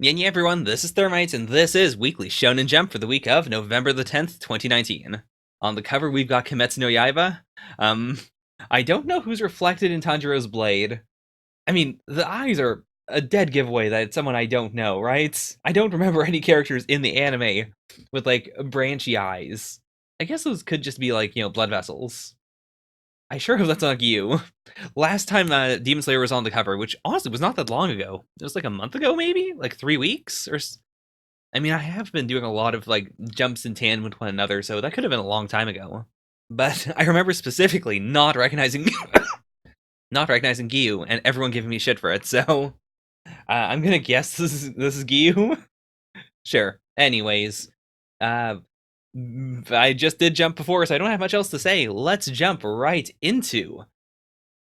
Yeah, everyone, this is Thermite, and this is Weekly Shonen Jump for the week of November the 10th, 2019. On the cover, we've got Kimetsu no Yaiba. Um, I don't know who's reflected in Tanjiro's blade. I mean, the eyes are a dead giveaway that it's someone I don't know, right? I don't remember any characters in the anime with, like, branchy eyes. I guess those could just be, like, blood vessels. I sure hope that's not you. Last time Demon Slayer was on the cover, which honestly was not that long ago. It was like a month ago, maybe? Like 3 weeks? I mean, I have been doing a lot of like jumps in tandem with one another, so that could have been a long time ago. But I remember specifically not recognizing Giyu, and everyone giving me shit for it, so I'm gonna guess this is Giyu. Sure. Anyways, I just did jump before, so I don't have much else to say. Let's jump right into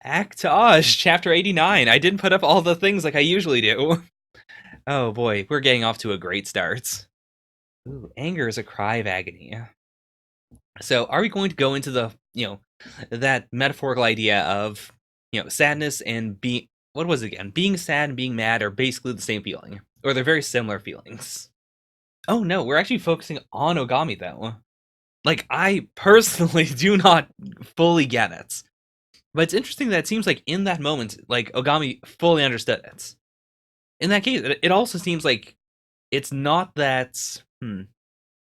Actage, Chapter 89. I didn't put up all the things like I usually do. Oh boy, we're getting off to a great start. Ooh, anger is a cry of agony. So are we going to go into the, that metaphorical idea of, sadness and being, what was it again? Being sad and being mad are basically the same feeling. Or they're very similar feelings. Oh no, we're actually focusing on Ogami though. Like, I personally do not fully get it. But it's interesting that it seems like in that moment, like, Ogami fully understood it. In that case, it also seems like it's not that...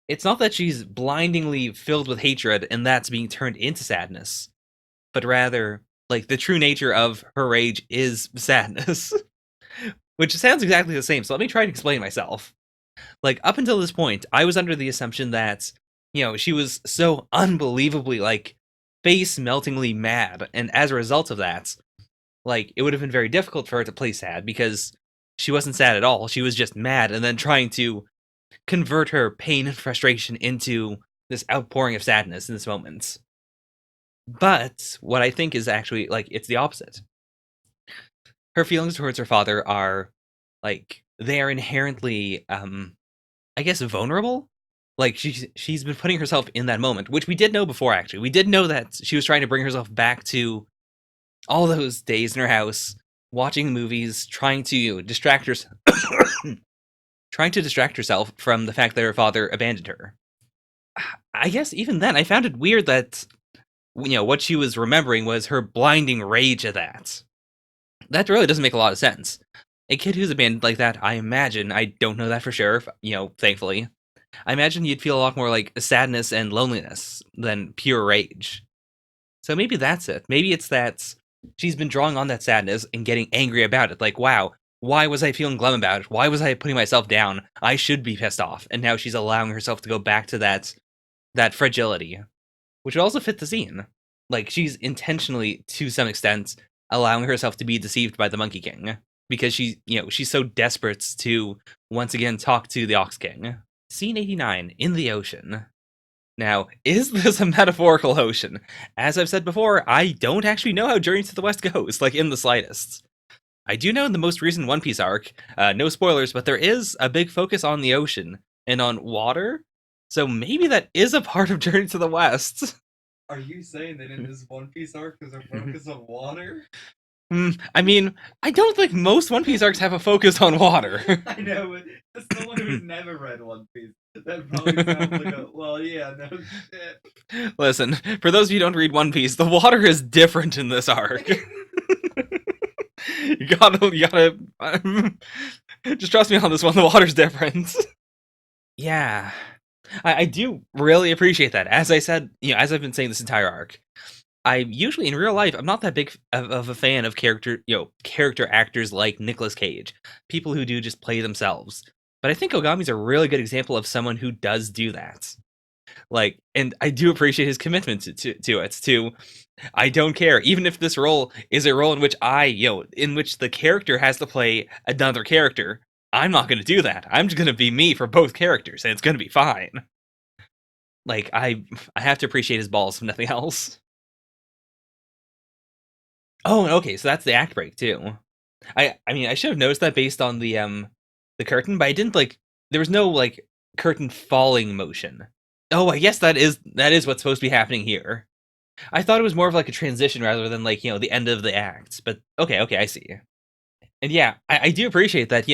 It's not that she's blindingly filled with hatred and that's being turned into sadness. But rather, like, the true nature of her rage is sadness. Which sounds exactly the same, so let me try to explain myself. Like, up until this point, I was under the assumption that, she was so unbelievably, like, face-meltingly mad, and as a result of that, like, it would have been very difficult for her to play sad, because she wasn't sad at all, she was just mad, and then trying to convert her pain and frustration into this outpouring of sadness in this moment. But what I think is actually, like, it's the opposite. Her feelings towards her father are, like, they are inherently, I guess, vulnerable. Like, she's been putting herself in that moment, which we did know before, actually. We did know that she was trying to bring herself back to all those days in her house, watching movies, trying to distract herself from the fact that her father abandoned her. I guess even then, I found it weird that, what she was remembering was her blinding rage at that. That really doesn't make a lot of sense. A kid who's abandoned like that, I imagine, I don't know that for sure, thankfully, I imagine you'd feel a lot more like sadness and loneliness than pure rage. So maybe that's it. Maybe it's that she's been drawing on that sadness and getting angry about it. Like, wow, why was I feeling glum about it? Why was I putting myself down? I should be pissed off. And now she's allowing herself to go back to that fragility, which would also fit the scene. Like, she's intentionally, to some extent, allowing herself to be deceived by the Monkey King because she's so desperate to once again talk to the Ox King. Scene 89, in the ocean. Now, is this a metaphorical ocean? As I've said before, I don't actually know how Journey to the West goes, like, in the slightest. I do know in the most recent One Piece arc, no spoilers, but there is a big focus on the ocean and on water, so maybe that is a part of Journey to the West. Are you saying that in this One Piece arc there's a focus on water? I mean, I don't think most One Piece arcs have a focus on water. I know, but as someone who's never read One Piece, that probably sounds like a, well, yeah, no shit. Listen, for those of you who don't read One Piece, the water is different in this arc. you gotta, just trust me on this one, the water's different. Yeah. I do really appreciate that. As I said, as I've been saying this entire arc, I usually in real life I'm not that big of a fan of character actors like Nicolas Cage, people who do just play themselves. But I think Ogami's a really good example of someone who does do that. Like, and I do appreciate his commitment to it. I don't care, even if this role is a role in which in which the character has to play another character. I'm not going to do that. I'm just going to be me for both characters, and it's going to be fine. Like, I have to appreciate his balls, if nothing else. Oh, okay, so that's the act break too. I mean, I should have noticed that based on the curtain, but I didn't there was no like curtain falling motion. Oh, I guess that is what's supposed to be happening here. I thought it was more of like a transition rather than like, the end of the act. But okay, I see. And yeah, I do appreciate that,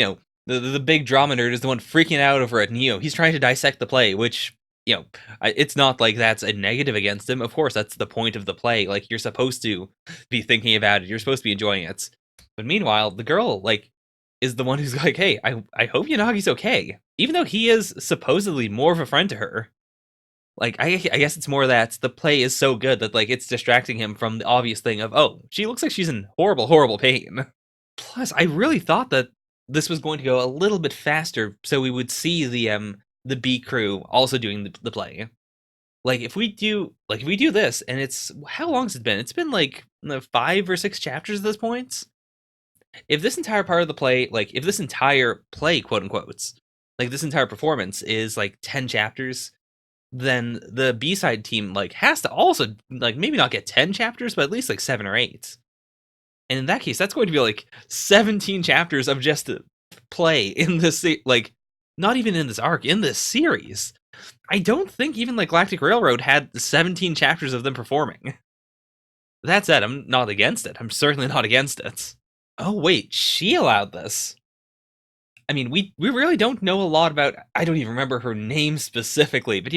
The big drama nerd is the one freaking out over it, and he's trying to dissect the play, which it's not like that's a negative against him. Of course, that's the point of the play. Like, you're supposed to be thinking about it. You're supposed to be enjoying it. But meanwhile, the girl, like, is the one who's like, hey, I hope Yanagi's okay. Even though he is supposedly more of a friend to her. Like, I guess it's more that the play is so good that, like, it's distracting him from the obvious thing of, oh, she looks like she's in horrible, horrible pain. Plus, I really thought that this was going to go a little bit faster, so we would see the B crew also doing the play. Like, if we do this, and it's, how long has it been? It's been like 5 or 6 chapters at this point. If this entire part of the play, like, if this entire play, quote unquote, like, this entire performance is like 10 chapters, then the B-side team, like, has to also, like, maybe not get 10 chapters, but at least like 7 or 8. And in that case, that's going to be like 17 chapters of just play in this, like, not even in this arc, in this series. I don't think even like Galactic Railroad had 17 chapters of them performing. That said, I'm not against it. I'm certainly not against it. Oh wait, she allowed this. I mean, we really don't know a lot about. I don't even remember her name specifically, but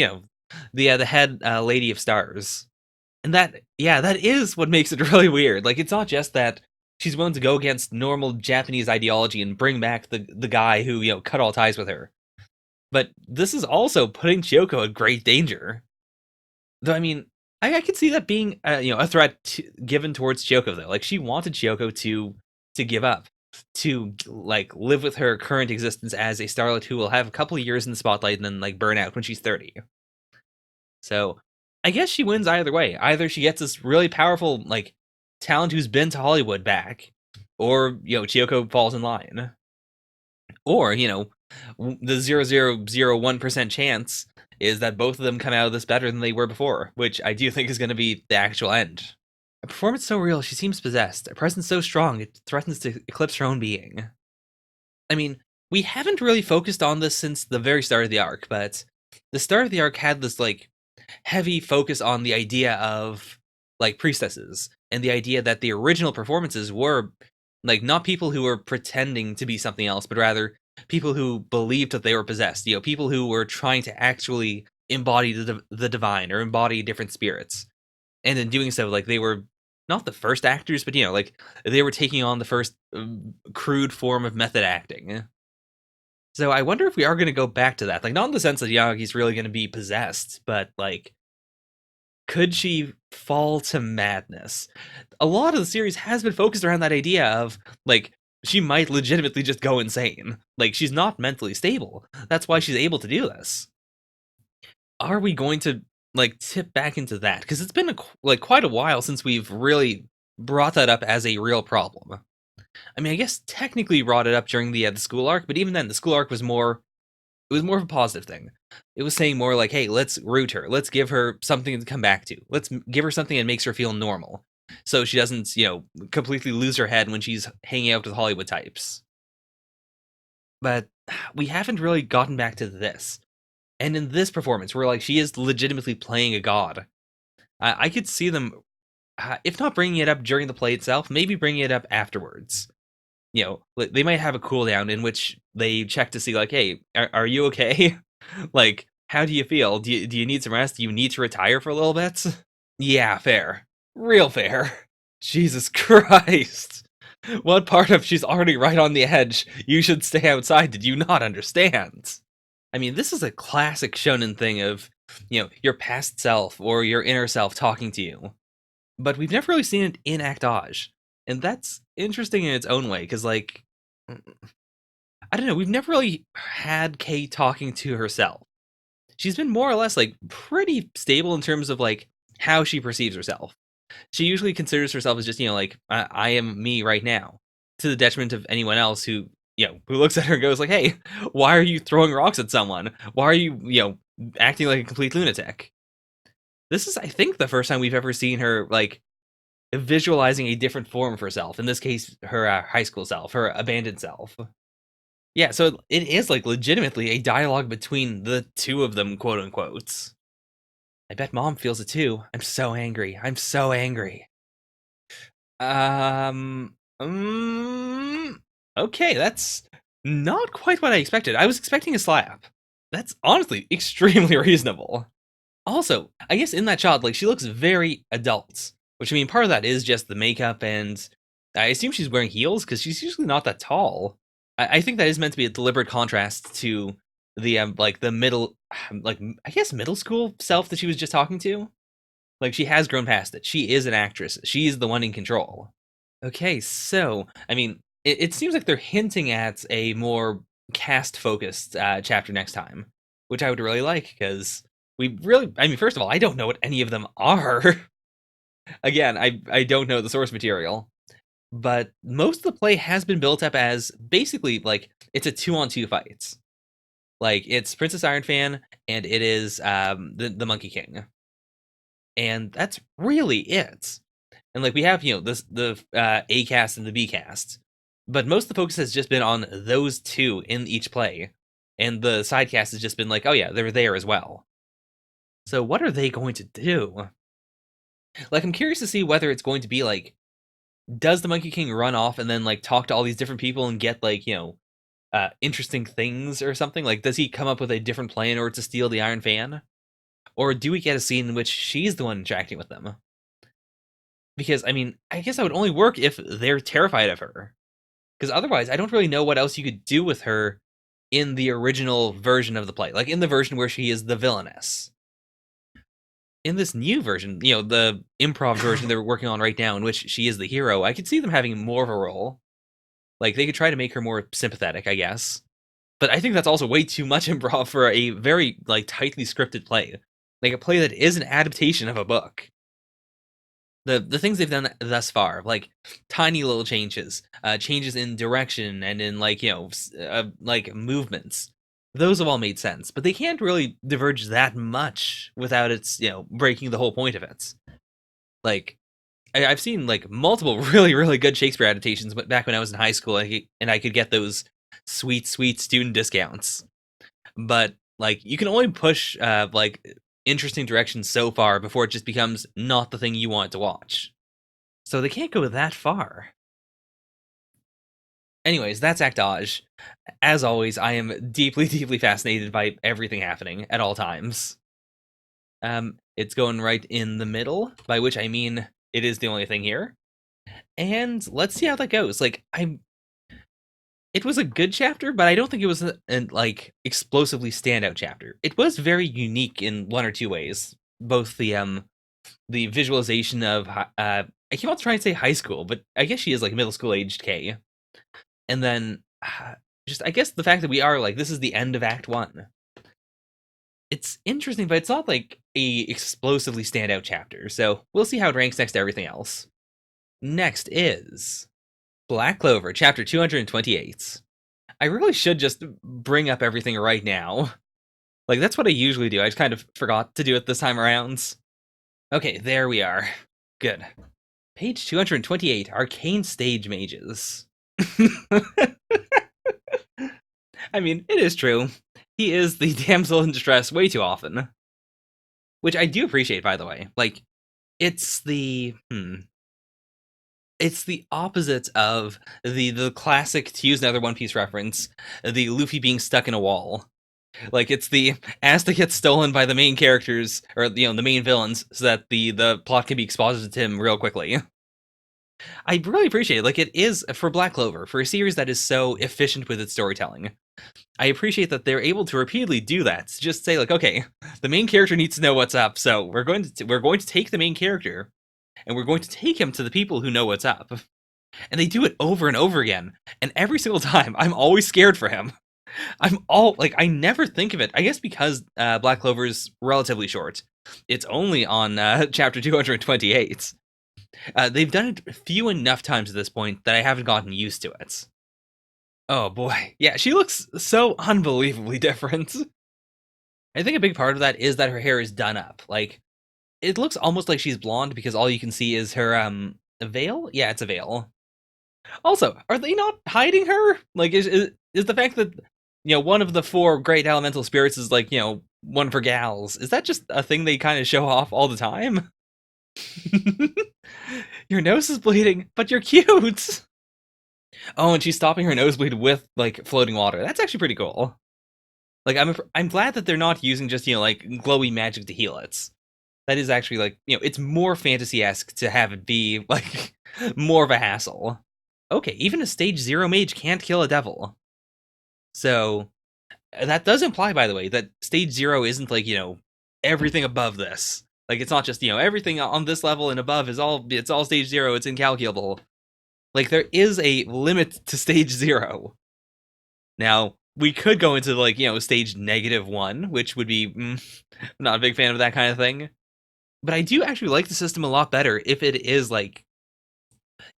the head lady of stars, and that is what makes it really weird. Like, it's not just that she's willing to go against normal Japanese ideology and bring back the guy who cut all ties with her, but this is also putting Chiyoko in great danger. Though, I mean, I could see that being a threat given towards Chiyoko, though. Like, she wanted Chiyoko to give up, to like live with her current existence as a starlet who will have a couple of years in the spotlight and then like burn out when she's 30. So I guess she wins either way. Either she gets this really powerful like talent who's been to Hollywood back, or Chiyoko falls in line. Or the 0.001% chance is that both of them come out of this better than they were before, which I do think is going to be the actual end. A performance so real, she seems possessed. A presence so strong, it threatens to eclipse her own being. I mean, we haven't really focused on this since the very start of the arc, but the start of the arc had this, like, heavy focus on the idea of, like, priestesses, and the idea that the original performances were, like, not people who were pretending to be something else, but rather people who believed that they were possessed, people who were trying to actually embody the divine, or embody different spirits. And in doing so, like, they were not the first actors, but like, they were taking on the first crude form of method acting. So I wonder if we are going to go back to that, like, not in the sense that Yanagi's really going to be possessed, but like, could she fall to madness? A lot of the series has been focused around that idea of, like, she might legitimately just go insane. Like, she's not mentally stable. That's why she's able to do this. Are we going to like tip back into that? Because it's been quite a while since we've really brought that up as a real problem. I mean, I guess technically brought it up during the school arc, but even then, the school arc was more. It was more of a positive thing. It was saying more like, "Hey, let's root her. Let's give her something to come back to. Let's give her something that makes her feel normal, so she doesn't, completely lose her head when she's hanging out with Hollywood types." But we haven't really gotten back to this. And in this performance, where like she is legitimately playing a god, I could see them, if not bringing it up during the play itself, maybe bringing it up afterwards. They might have a cooldown in which they check to see, like, hey, are you okay? Like, how do you feel? Do you need some rest? Do you need to retire for a little bit? Yeah, fair. Real fair. Jesus Christ. What part of she's already right on the edge, you should stay outside, did you not understand? I mean, this is a classic shonen thing of, your past self or your inner self talking to you. But we've never really seen it in Actage. And that's interesting in its own way, because, like, I don't know, we've never really had Kay talking to herself. She's been more or less, like, pretty stable in terms of, like, how she perceives herself. She usually considers herself as just, like, I am me right now, to the detriment of anyone else who looks at her and goes like, hey, why are you throwing rocks at someone? Why are you, acting like a complete lunatic? This is, I think, the first time we've ever seen her, like, visualizing a different form of herself. In this case, her high school self, her abandoned self. Yeah, so it is, like, legitimately a dialogue between the two of them, quote unquote. I bet Mom feels it too. I'm so angry. I'm so angry. Um, okay, that's Not quite what I expected. I was expecting a slap. That's honestly extremely reasonable. Also, I guess in that shot, like, she looks very adult, which I mean, part of that is just the makeup, and I assume she's wearing heels because she's usually not that tall. I think that is meant to be a deliberate contrast to the like the middle, like I guess middle school self that she was just talking to. Like, she has grown past it. She is an actress. She's the one in control. Okay, so I mean, it seems like they're hinting at a more cast-focused chapter next time, which I would really like because we really, I mean, first of all, I don't know what any of them are. Again, I don't know the source material, but most of the play has been built up as basically like it's a two-on-two fight. Like, it's Princess Iron Fan and it is the Monkey King, and that's really it. And like we have, this the A cast and the B cast, but most of the focus has just been on those two in each play, and the side cast has just been like, oh yeah, they're there as well. So what are they going to do? Like, I'm curious to see whether it's going to be like, does the Monkey King run off and then like talk to all these different people and get like, interesting things or something? Like, does he come up with a different plan in order to steal the Iron Fan, or do we get a scene in which she's the one interacting with them? Because I mean, I guess that would only work if they're terrified of her. Because otherwise, I don't really know what else you could do with her in the original version of the play, like in the version where she is the villainess. In this new version, the improv version they're working on right now, in which she is the hero, I could see them having more of a role. Like, they could try to make her more sympathetic, I guess. But I think that's also way too much improv for a very like tightly scripted play, like a play that is an adaptation of a book. The things they've done thus far, like tiny little changes, changes in direction and in like like movements, those have all made sense. But they can't really diverge that much without it's breaking the whole point of it. Like, I've seen like multiple really good Shakespeare adaptations, but back when I was in high school, and I could get those sweet student discounts. But like, you can only push like interesting directions so far before it just becomes not the thing you want to watch. So they can't go that far. Anyways, that's Actage. As always, I am deeply fascinated by everything happening at all times. It's going right in the middle, by which I mean it is the only thing here. And let's see how that goes. Like, it was a good chapter, but I don't think it was an like explosively standout chapter. It was very unique in one or two ways. Both the visualization of I keep on trying to say high school, but I guess she is like middle school aged K. And then just I guess the fact that we are like, this is the end of Act 1. It's interesting, but it's not like a explosively standout chapter. So we'll see how it ranks next to everything else. Next is Black Clover, chapter 228. I really should just bring up everything right now. Like, that's what I usually do. I just kind of forgot to do it this time around. Okay, there we are. Good. Page 228, Arcane Stage Mages. I mean, it is true. He is the damsel in distress way too often. Which I do appreciate, by the way. Like, it's the... It's the opposite of the classic, to use another One Piece reference, the Luffy being stuck in a wall. Like, it's the Asta gets stolen by the main characters, or the main villains, so that the plot can be exposited to him real quickly. I really appreciate it. Like, it is for Black Clover, for a series that is so efficient with its storytelling. I appreciate that they're able to repeatedly do that. To just say like, okay, the main character needs to know what's up, so we're going to take the main character, and we're going to take him to the people who know what's up. And they do it over and over again, and every single time, I'm always scared for him. I never think of it. I guess because Black Clover is relatively short. It's only on chapter 228. They've done it few enough times at this point that I haven't gotten used to it. Oh boy. Yeah, she looks so unbelievably different. I think a big part of that is that her hair is done up. Like, it looks almost like she's blonde because all you can see is her veil? Yeah, it's a veil. Also, are they not hiding her? Like, is the fact that one of the four great elemental spirits is like one of her gals? Is that just a thing they kind of show off all the time? Your nose is bleeding, but you're cute. Oh, and she's stopping her nosebleed with like floating water. That's actually pretty cool. Like I'm glad that they're not using just like glowy magic to heal it. That is actually like it's more fantasy-esque to have it be like more of a hassle. Okay, even a stage 0 mage can't kill a devil. So that does imply, by the way, that stage 0 isn't like everything above this. Like it's not just everything on this level and above is all stage 0. It's incalculable. Like there is a limit to stage 0. Now we could go into like stage -1, which would be not a big fan of that kind of thing. But I do actually like the system a lot better if it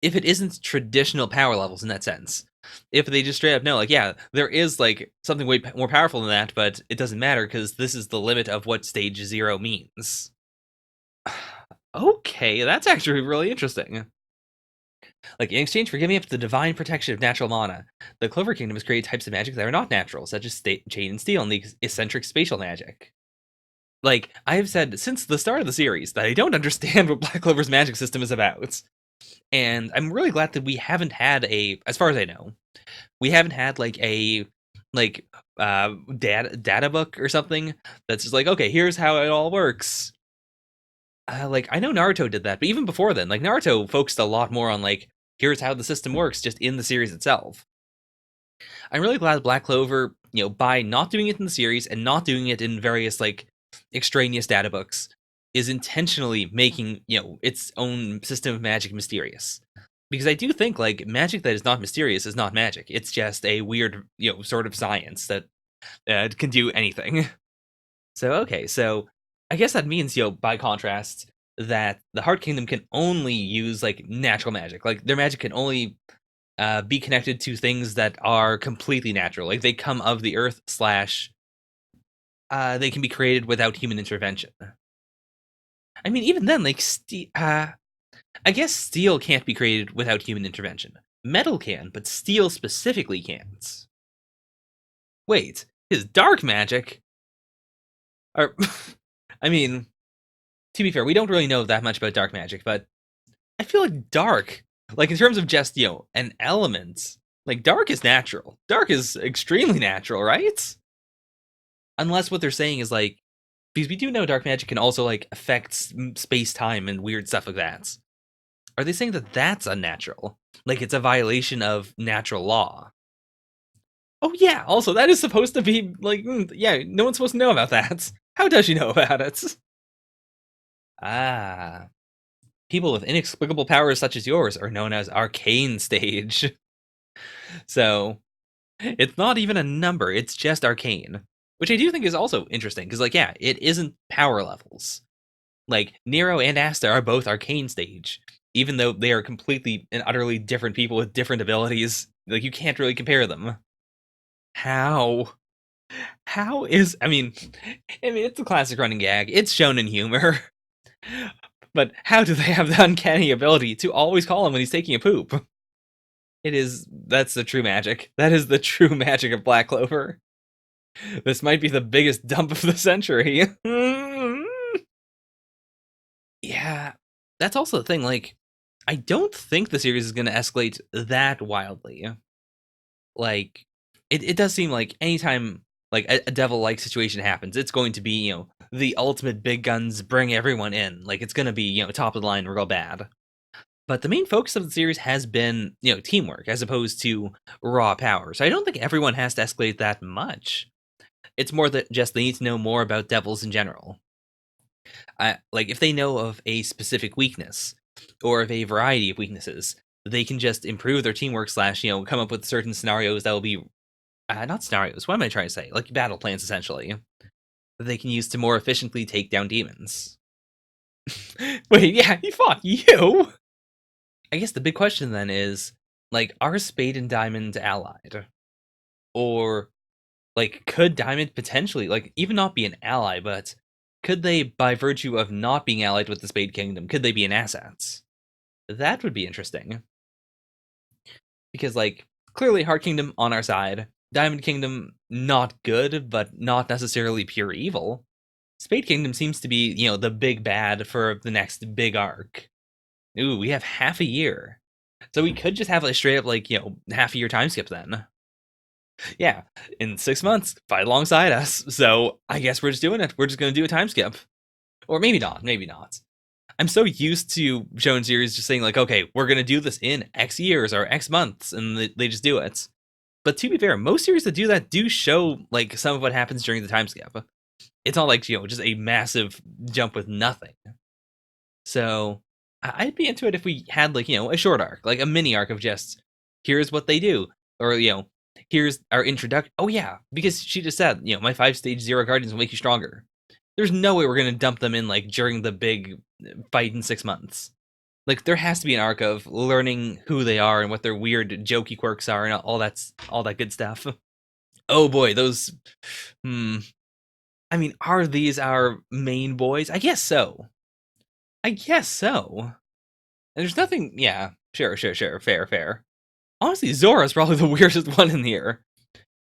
isn't traditional power levels in that sense. If they just straight up know, like, yeah, there is like something way more powerful than that, but it doesn't matter because this is the limit of what stage 0 means. Okay, that's actually really interesting. Like, in exchange for giving up the divine protection of natural mana, the Clover Kingdom has created types of magic that are not natural, such as chain and steel and the eccentric spatial magic. Like, I have said since the start of the series that I don't understand what Black Clover's magic system is about. And I'm really glad that we haven't had as far as I know, we haven't had like a data book or something that's just like, okay, here's how it all works. Like I know Naruto did that, but even before then, like Naruto focused a lot more on like, here's how the system works just in the series itself. I'm really glad Black Clover, by not doing it in the series and not doing it in various like extraneous data books, is intentionally making its own system of magic mysterious. Because I do think like magic that is not mysterious is not magic. It's just a weird sort of science that can do anything. So okay, so I guess that means by contrast that the Heart Kingdom can only use like natural magic. Like their magic can only be connected to things that are completely natural. Like they come of the earth slash they can be created without human intervention. I mean, even then, like I guess steel can't be created without human intervention. Metal can, but steel specifically can't. Wait, his dark magic? Or, I mean, to be fair, we don't really know that much about dark magic, but I feel like dark, like in terms of just an element, like dark is natural. Dark is extremely natural, right? Unless what they're saying is like, because we do know dark magic can also like affect space time and weird stuff like that. Are they saying that that's unnatural? Like it's a violation of natural law? Oh yeah, also that is supposed to be like, yeah, no one's supposed to know about that. How does she know about it? Ah, people with inexplicable powers such as yours are known as arcane stage. So it's not even a number, it's just arcane. Which I do think is also interesting, because like, yeah, it isn't power levels. Like, Nero and Asta are both arcane stage. Even though they are completely and utterly different people with different abilities, like you can't really compare them. How? How is I mean it's a classic running gag. It's shonen humor. But how do they have the uncanny ability to always call him when he's taking a poop? That's the true magic. That is the true magic of Black Clover. This might be the biggest dump of the century. Yeah. That's also the thing, like, I don't think the series is gonna escalate that wildly. Like, it does seem like anytime like a devil-like situation happens, it's going to be, the ultimate big guns bring everyone in. Like it's gonna be, top of the line real bad. But the main focus of the series has been, teamwork as opposed to raw power. So I don't think everyone has to escalate that much. It's more that just they need to know more about devils in general. Like if they know of a specific weakness or of a variety of weaknesses, they can just improve their teamwork slash come up with certain scenarios that will be not scenarios. What am I trying to say? Like battle plans essentially that they can use to more efficiently take down demons. Wait, yeah, he fought you. I guess the big question then is like, are Spade and Diamond allied, or like could Diamond potentially like even not be an ally, but could they, by virtue of not being allied with the Spade Kingdom, could they be an asset? That would be interesting. Because, like, clearly Heart Kingdom on our side, Diamond Kingdom not good, but not necessarily pure evil. Spade Kingdom seems to be, the big bad for the next big arc. Ooh, we have half a year. So we could just have like straight up like, half a year time skip then. Yeah, in 6 months, fight alongside us. So I guess we're just doing it. We're just gonna do a time skip. Or maybe not, maybe not. I'm so used to shonen series just saying like, okay, we're gonna do this in X years or X months, and they just do it. But to be fair, most series that do that do show like some of what happens during the time skip. It's not like just a massive jump with nothing. So I'd be into it if we had like a short arc, like a mini arc of just here's what they do, or here's our introduction. Oh yeah, because she just said my 5-stage Zero Guardians will make you stronger. There's no way we're gonna dump them in like during the big fight in 6 months. Like there has to be an arc of learning who they are and what their weird jokey quirks are and all that good stuff. Oh boy, those. I mean, are these our main boys? I guess so. I guess so. And there's nothing. Yeah, sure, fair. Honestly, Zora's probably the weirdest one in here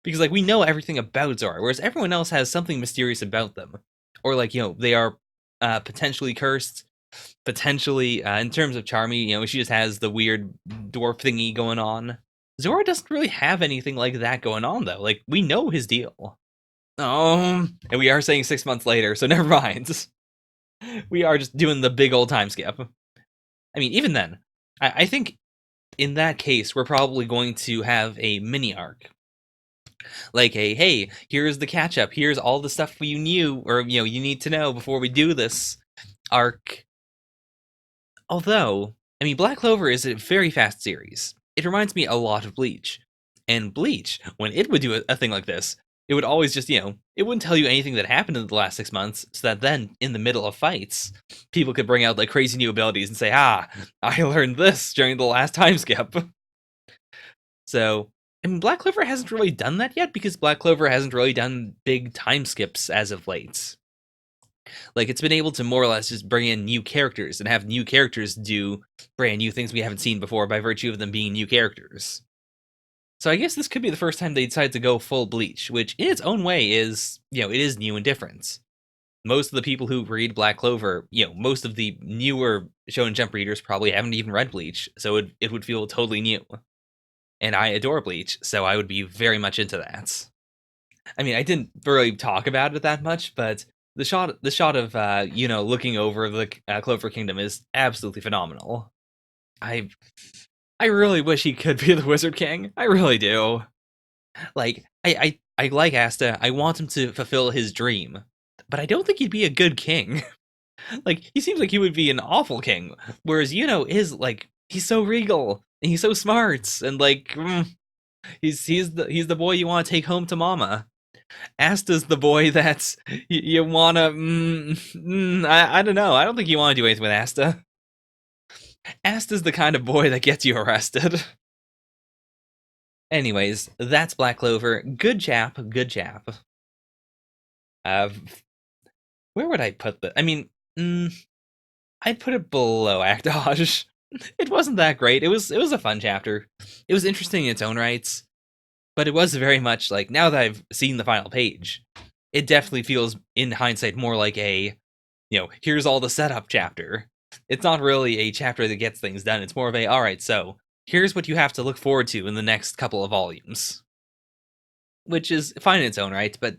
because like we know everything about Zora, whereas everyone else has something mysterious about them, or like they are potentially cursed. Potentially, in terms of Charmy, she just has the weird dwarf thingy going on. Zora doesn't really have anything like that going on, though. Like, we know his deal. And we are saying 6 months later, so never mind. We are just doing the big old time skip. I mean, even then, I think in that case, we're probably going to have a mini arc. Like hey, here's the catch up. Here's all the stuff you knew, or you need to know before we do this arc. Although, I mean, Black Clover is a very fast series. It reminds me a lot of Bleach. And Bleach, when it would do a thing like this, it would always just, it wouldn't tell you anything that happened in the last 6 months, so that then, in the middle of fights, people could bring out like crazy new abilities and say, I learned this during the last time skip. So, I mean, Black Clover hasn't really done that yet, because Black Clover hasn't really done big time skips as of late. Like, it's been able to more or less just bring in new characters and have new characters do brand new things we haven't seen before by virtue of them being new characters. So I guess this could be the first time they decide to go full Bleach, which in its own way is, it is new and different. Most of the people who read Black Clover, most of the newer Shonen Jump readers probably haven't even read Bleach, so it would feel totally new. And I adore Bleach, so I would be very much into that. I mean, I didn't really talk about it that much, but the shot of looking over the Clover Kingdom is absolutely phenomenal. I really wish he could be the Wizard King. I really do. Like, I like Asta. I want him to fulfill his dream, but I don't think he'd be a good king. Like, he seems like he would be an awful king, whereas is like he's so regal and he's so smart and like he's the boy you want to take home to mama. Asta's the boy that you wanna. I don't know. I don't think you want to do anything with Asta. Asta's the kind of boy that gets you arrested. Anyways, that's Black Clover. Good chap. Where would I put the? I mean, I'd put it below Actage. It wasn't that great. It was a fun chapter. It was interesting in its own rights, but it was very much like, now that I've seen the final page, it definitely feels in hindsight more like a, here's all the setup chapter. It's not really a chapter that gets things done. It's more of a, all right, so here's what you have to look forward to in the next couple of volumes. Which is fine in its own right, but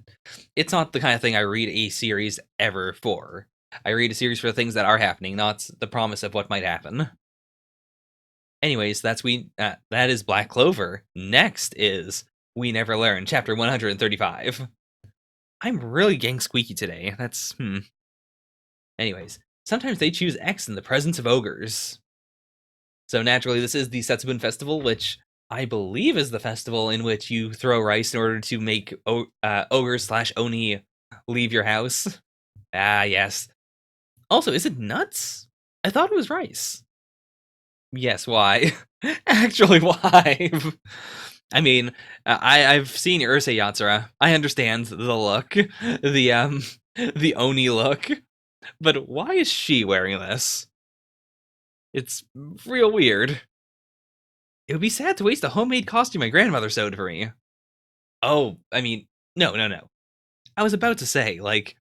it's not the kind of thing I read a series ever for. I read a series for the things that are happening, not the promise of what might happen. Anyways, that is Black Clover. Next is We Never Learn, chapter 135. I'm really getting squeaky today. That's, Anyways, sometimes they choose X in the presence of ogres. So naturally, this is the Setsubun Festival, which I believe is the festival in which you throw rice in order to make ogres/oni leave your house. Ah, yes. Also, is it nuts? I thought it was rice. Yes, why? Actually, why? I mean, I've seen Urusei Yatsura. I understand the look, the Oni look, but why is she wearing this? It's real weird. It would be sad to waste a homemade costume my grandmother sewed for me. Oh, I mean, no. I was about to say, like,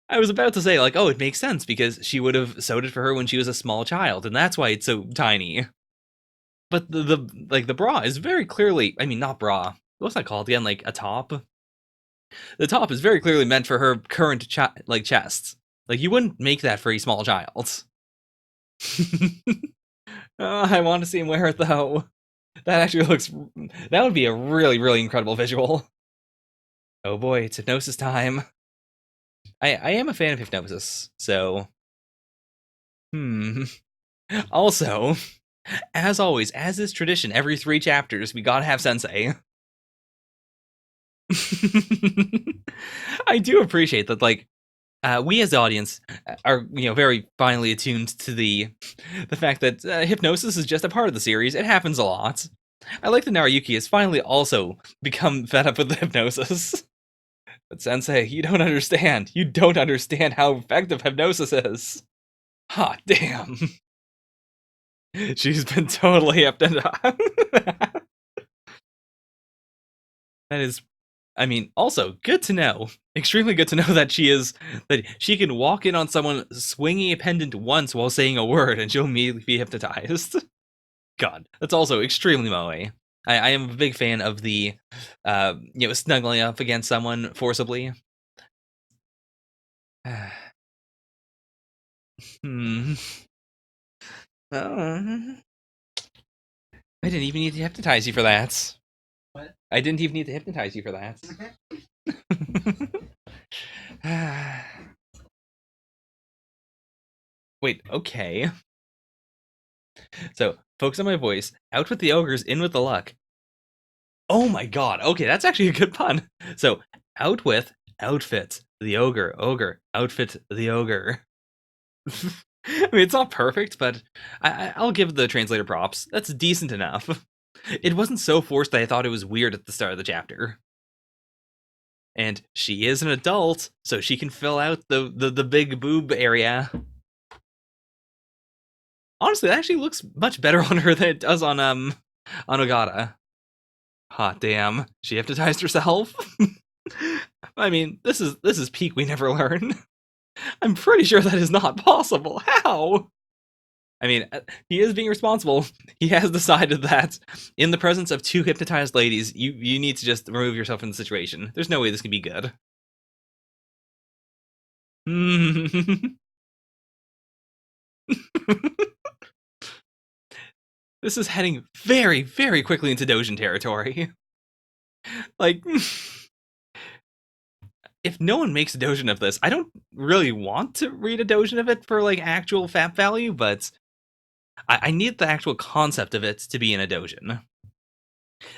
oh, it makes sense because she would have sewed it for her when she was a small child, and that's why it's so tiny. but the bra is very clearly, I mean, not bra. What's that called again? Like a top. The top is very clearly meant for her current chest. Like you wouldn't make that for a small child. I want to see him wear it though. That actually looks. That would be a really, really incredible visual. Oh boy, it's hypnosis time. I am a fan of hypnosis, so. Also, as always, as is tradition, every 3 chapters we gotta have Sensei. I do appreciate that, like, we as the audience are, very finely attuned to the fact that hypnosis is just a part of the series. It happens a lot. I like that Naruyuki has finally also become fed up with the hypnosis. But Sensei, you don't understand. You don't understand how effective hypnosis is. Hot damn. She's been totally hypnotized. That is, I mean, also good to know. Extremely good to know that she can walk in on someone swinging a pendant once while saying a word and she'll immediately be hypnotized. God, that's also extremely moe. I am a big fan of the, snuggling up against someone forcibly. I didn't even need to hypnotize you for that. What? I didn't even need to hypnotize you for that. Wait, okay. So, focus on my voice. Out with the ogres, in with the luck. Oh my god. Okay, that's actually a good pun. So, out with, outfit, the ogre, outfit, the ogre. I mean, it's not perfect, but I'll give the translator props. That's decent enough. It wasn't so forced that I thought it was weird at the start of the chapter. And she is an adult, so she can fill out the big boob area. Honestly, it actually looks much better on her than it does on Ogata. Hot damn, she hypnotized herself. I mean, this is peak we never learn. I'm pretty sure that is not possible. How? I mean, he is being responsible. He has decided that in the presence of 2 hypnotized ladies, you need to just remove yourself from the situation. There's no way this can be good. This is heading very, very quickly into Dojin territory. Like, if no one makes a Dojin of this, I don't really want to read a Dojin of it for, like, actual FAP value, but I need the actual concept of it to be in a Dojin.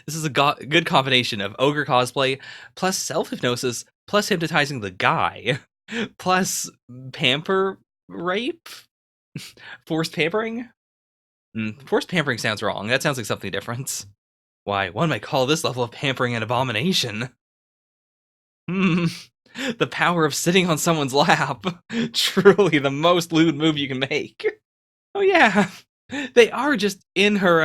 This is a good combination of ogre cosplay, plus self-hypnosis, plus hypnotizing the guy, plus pamper rape? Forced pampering? Forced pampering sounds wrong. That sounds like something different. Why, one might call this level of pampering an abomination. The power of sitting on someone's lap. Truly the most lewd move you can make. Oh yeah, they are just in her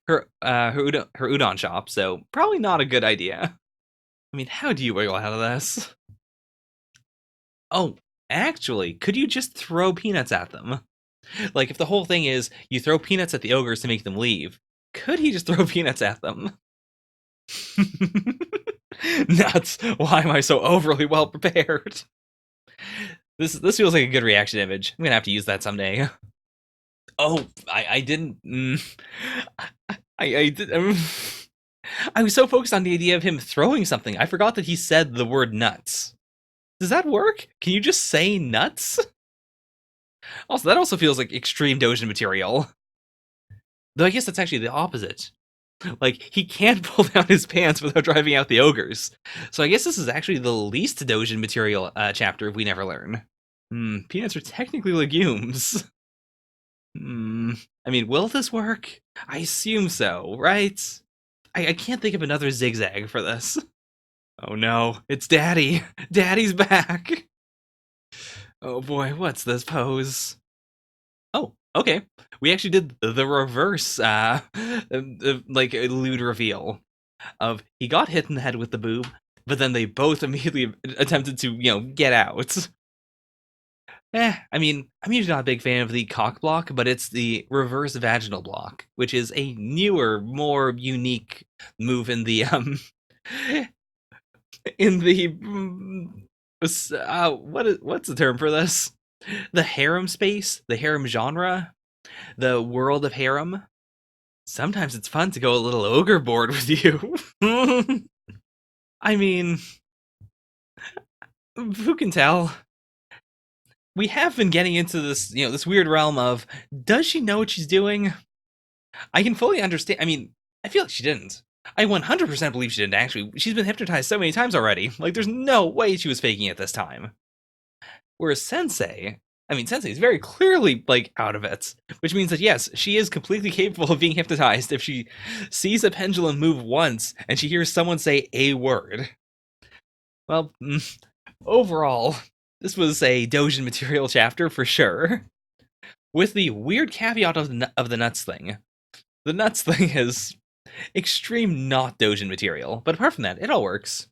udon shop, so probably not a good idea. I mean, how do you wiggle out of this? Oh, actually, could you just throw peanuts at them? Like, if the whole thing is you throw peanuts at the ogres to make them leave, could he just throw peanuts at them? Nuts! Why am I so overly well prepared? This feels like a good reaction image. I'm gonna have to use that someday. Oh, I didn't. I did. I was so focused on the idea of him throwing something, I forgot that he said the word nuts. Does that work? Can you just say nuts? Also, that also feels like extreme Dojin material. Though I guess that's actually the opposite. Like, he can't pull down his pants without driving out the ogres. So I guess this is actually the least Dojin material chapter if we never learn. Peanuts are technically legumes. I mean, will this work? I assume so, right? I can't think of another zigzag for this. Oh no, it's Daddy. Daddy's back. Oh boy, what's this pose? Oh, okay. We actually did the reverse, like, lewd reveal of he got hit in the head with the boob, but then they both immediately attempted to, get out. I mean, I'm usually not a big fan of the cock block, but it's the reverse vaginal block, which is a newer, more unique move in the in the what's the term for this? The harem space, the harem genre, the world of harem. Sometimes it's fun to go a little ogre board with you. I mean, who can tell? We have been getting into this, this weird realm of, does she know what she's doing? I can fully understand. I mean, I feel like she didn't. I 100% believe she didn't, actually. She's been hypnotized so many times already. Like, there's no way she was faking it this time. Whereas Sensei is very clearly, like, out of it. Which means that, yes, she is completely capable of being hypnotized if she sees a pendulum move once and she hears someone say a word. Well, overall, this was a Dojin material chapter for sure. With the weird caveat of the nuts thing. The nuts thing is extreme not Dojin material, but apart from that, it all works.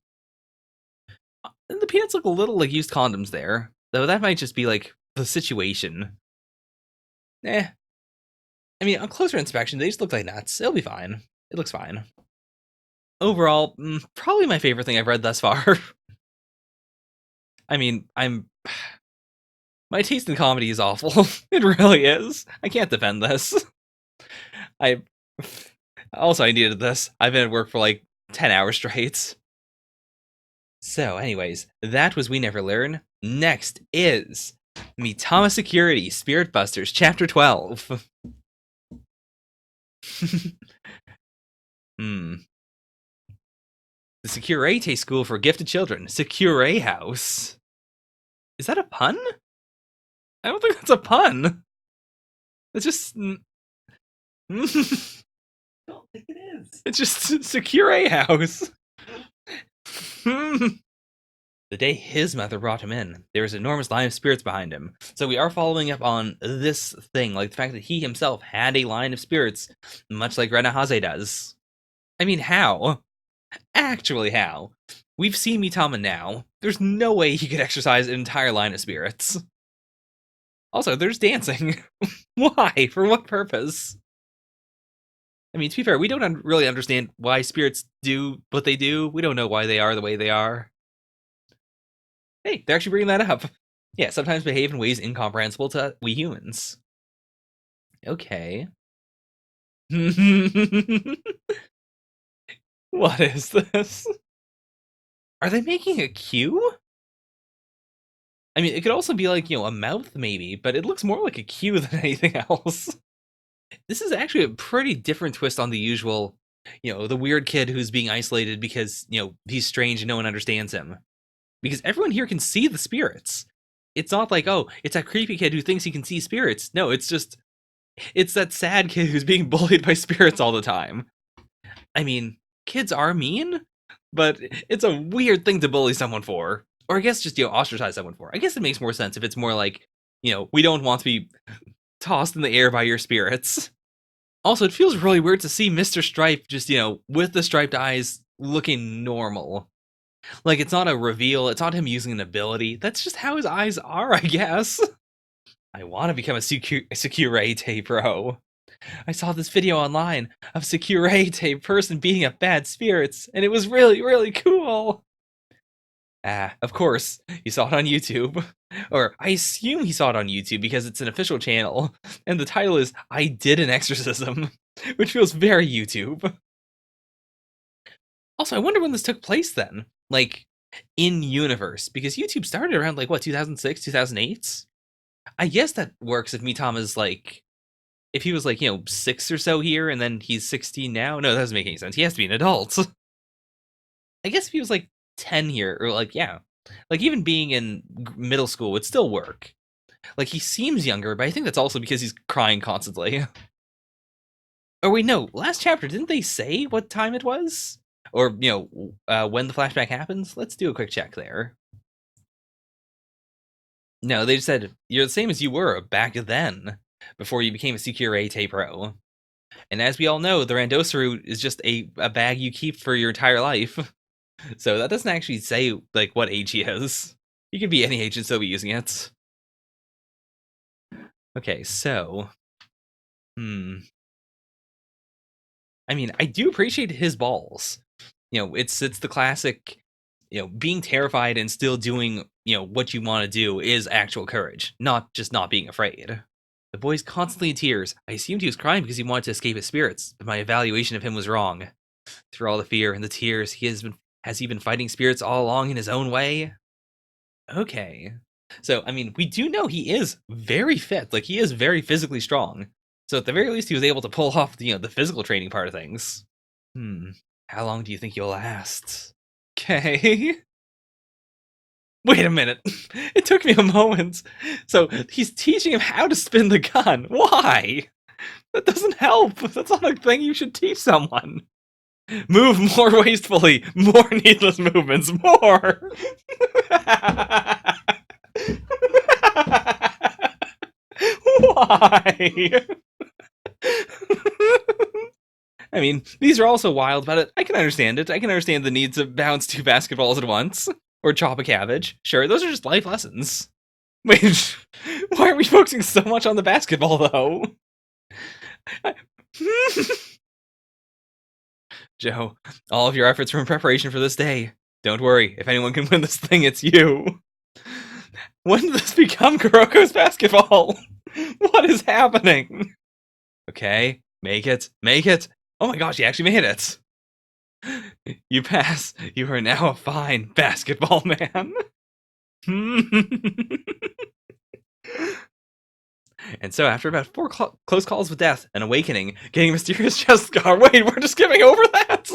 And the peanuts look a little like used condoms there, though that might just be like the situation. I mean, on closer inspection, they just look like nuts. It'll be fine. It looks fine. Overall, probably my favorite thing I've read thus far. I mean, my taste in comedy is awful. It really is. I can't defend this. I needed this. I've been at work for like 10 hours straight. So, anyways, that was We Never Learn. Next is Mitama Security Spirit Busters Chapter 12. The Securate School for Gifted Children. Secure House. Is that a pun? I don't think that's a pun. It's just... I don't think it is. It's just Secure House. The day his mother brought him in, there was an enormous line of spirits behind him. So we are following up on this thing, like the fact that he himself had a line of spirits, much like Renahaze does. I mean, how? Actually, how? We've seen Mitama now. There's no way he could exercise an entire line of spirits. Also, there's dancing. Why? For what purpose? I mean, to be fair, we don't really understand why spirits do what they do. We don't know why they are the way they are. Hey, they're actually bringing that up. Yeah, sometimes behave in ways incomprehensible to we humans. Okay. What is this? Are they making a Q? I mean, it could also be like, a mouth maybe, but it looks more like a Q than anything else. This is actually a pretty different twist on the usual, the weird kid who's being isolated because, he's strange and no one understands him. Because everyone here can see the spirits. It's not like, oh, it's that creepy kid who thinks he can see spirits. No, it's that sad kid who's being bullied by spirits all the time. I mean, kids are mean, but it's a weird thing to bully someone for. Or I guess just, ostracize someone for. I guess it makes more sense if it's more like, we don't want to be tossed in the air by your spirits. Also, it feels really weird to see Mr. Stripe just, with the striped eyes looking normal. Like, it's not a reveal, it's not him using an ability. That's just how his eyes are, I guess. I want to become a Securate pro. I saw this video online of Securate person beating up bad spirits, and it was really, really cool. Of course, he saw it on YouTube. Or, I assume he saw it on YouTube because it's an official channel, and the title is I Did an Exorcism, which feels very YouTube. Also, I wonder when this took place then. Like, in universe, because YouTube started around, like, what, 2006, 2008? I guess that works if Mitama's, like, if he was, like, 6 or so here, and then he's 16 now? No, that doesn't make any sense. He has to be an adult. I guess if he was, like, 10 here, or, like, yeah. Like, even being in middle school would still work. Like, he seems younger, but I think that's also because he's crying constantly. Oh, wait, no. Last chapter, didn't they say what time it was? Or, when the flashback happens? Let's do a quick check there. No, they just said, you're the same as you were back then, before you became a Securate pro. And as we all know, the Randosaru is just a bag you keep for your entire life. So that doesn't actually say, like, what age he is. He could be any age and still be using it. Okay, so... I mean, I do appreciate his balls. You know, it's the classic, you know, being terrified and still doing, you know, what you want to do is actual courage, not just not being afraid. The boy's constantly in tears. I assumed he was crying because he wanted to escape his spirits, but my evaluation of him was wrong. Through all the fear and the tears, has he been fighting spirits all along in his own way? Okay. So, I mean, we do know he is very fit. Like, he is very physically strong. So, at the very least, he was able to pull off, you know, the physical training part of things. How long do you think you'll last? Okay. Wait a minute. It took me a moment. So, he's teaching him how to spin the gun. Why? That doesn't help. That's not a thing you should teach someone. Move more wastefully. More needless movements. More. Why? I mean, these are also wild, but I can understand it. I can understand the need to bounce 2 basketballs at once. Or chop a cabbage. Sure, those are just life lessons. Wait, why are we focusing so much on the basketball, though? Joe, all of your efforts were in preparation for this day. Don't worry, if anyone can win this thing, it's you. When did this become Kuroko's basketball? What is happening? Okay, make it. Make it. Oh my gosh, he actually made it. You pass. You are now a fine basketball man. And so, after about 4 close calls with death, an awakening, getting a mysterious chest scar. Wait, we're just skipping over that?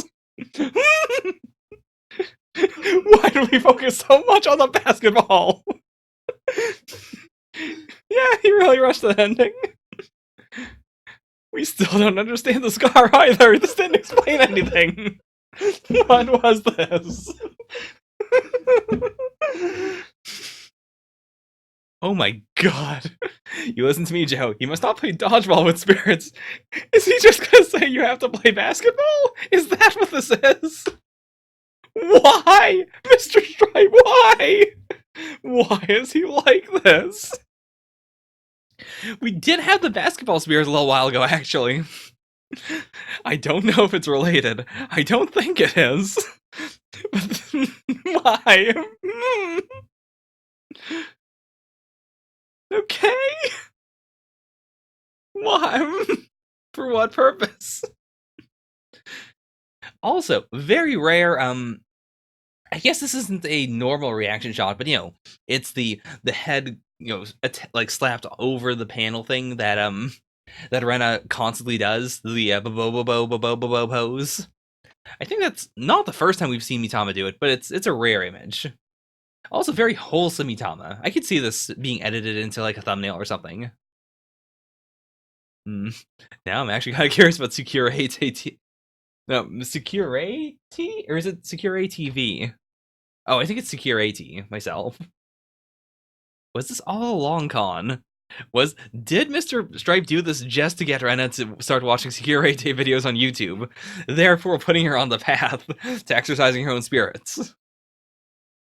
Why do we focus so much on the basketball? Yeah, he really rushed the ending. We still don't understand the scar either. This didn't explain anything. What was this? Oh my god. You listen to me, Joe. You must not play dodgeball with spirits. Is he just gonna say you have to play basketball? Is that what this is? Why? Mr. Stripe, why? Why is he like this? We did have the basketball spirits a little while ago, actually. I don't know if it's related. I don't think it is. But why? Okay. Why? For what purpose? Also, very rare, I guess this isn't a normal reaction shot, but you know, it's the head, you know, like slapped over the panel thing that that Rena constantly does, the bo pose. I think that's not the first time we've seen Mitama do it, but it's a rare image. Also, very wholesome Mitama. I could see this being edited into like a thumbnail or something. Now I'm actually kind of curious about Security. No, Security? Or is it Security TV? Oh, I think it's Security myself. Was this all along, Con? Did Mr. Stripe do this just to get Rena to start watching Security videos on YouTube, therefore putting her on the path to exercising her own spirits?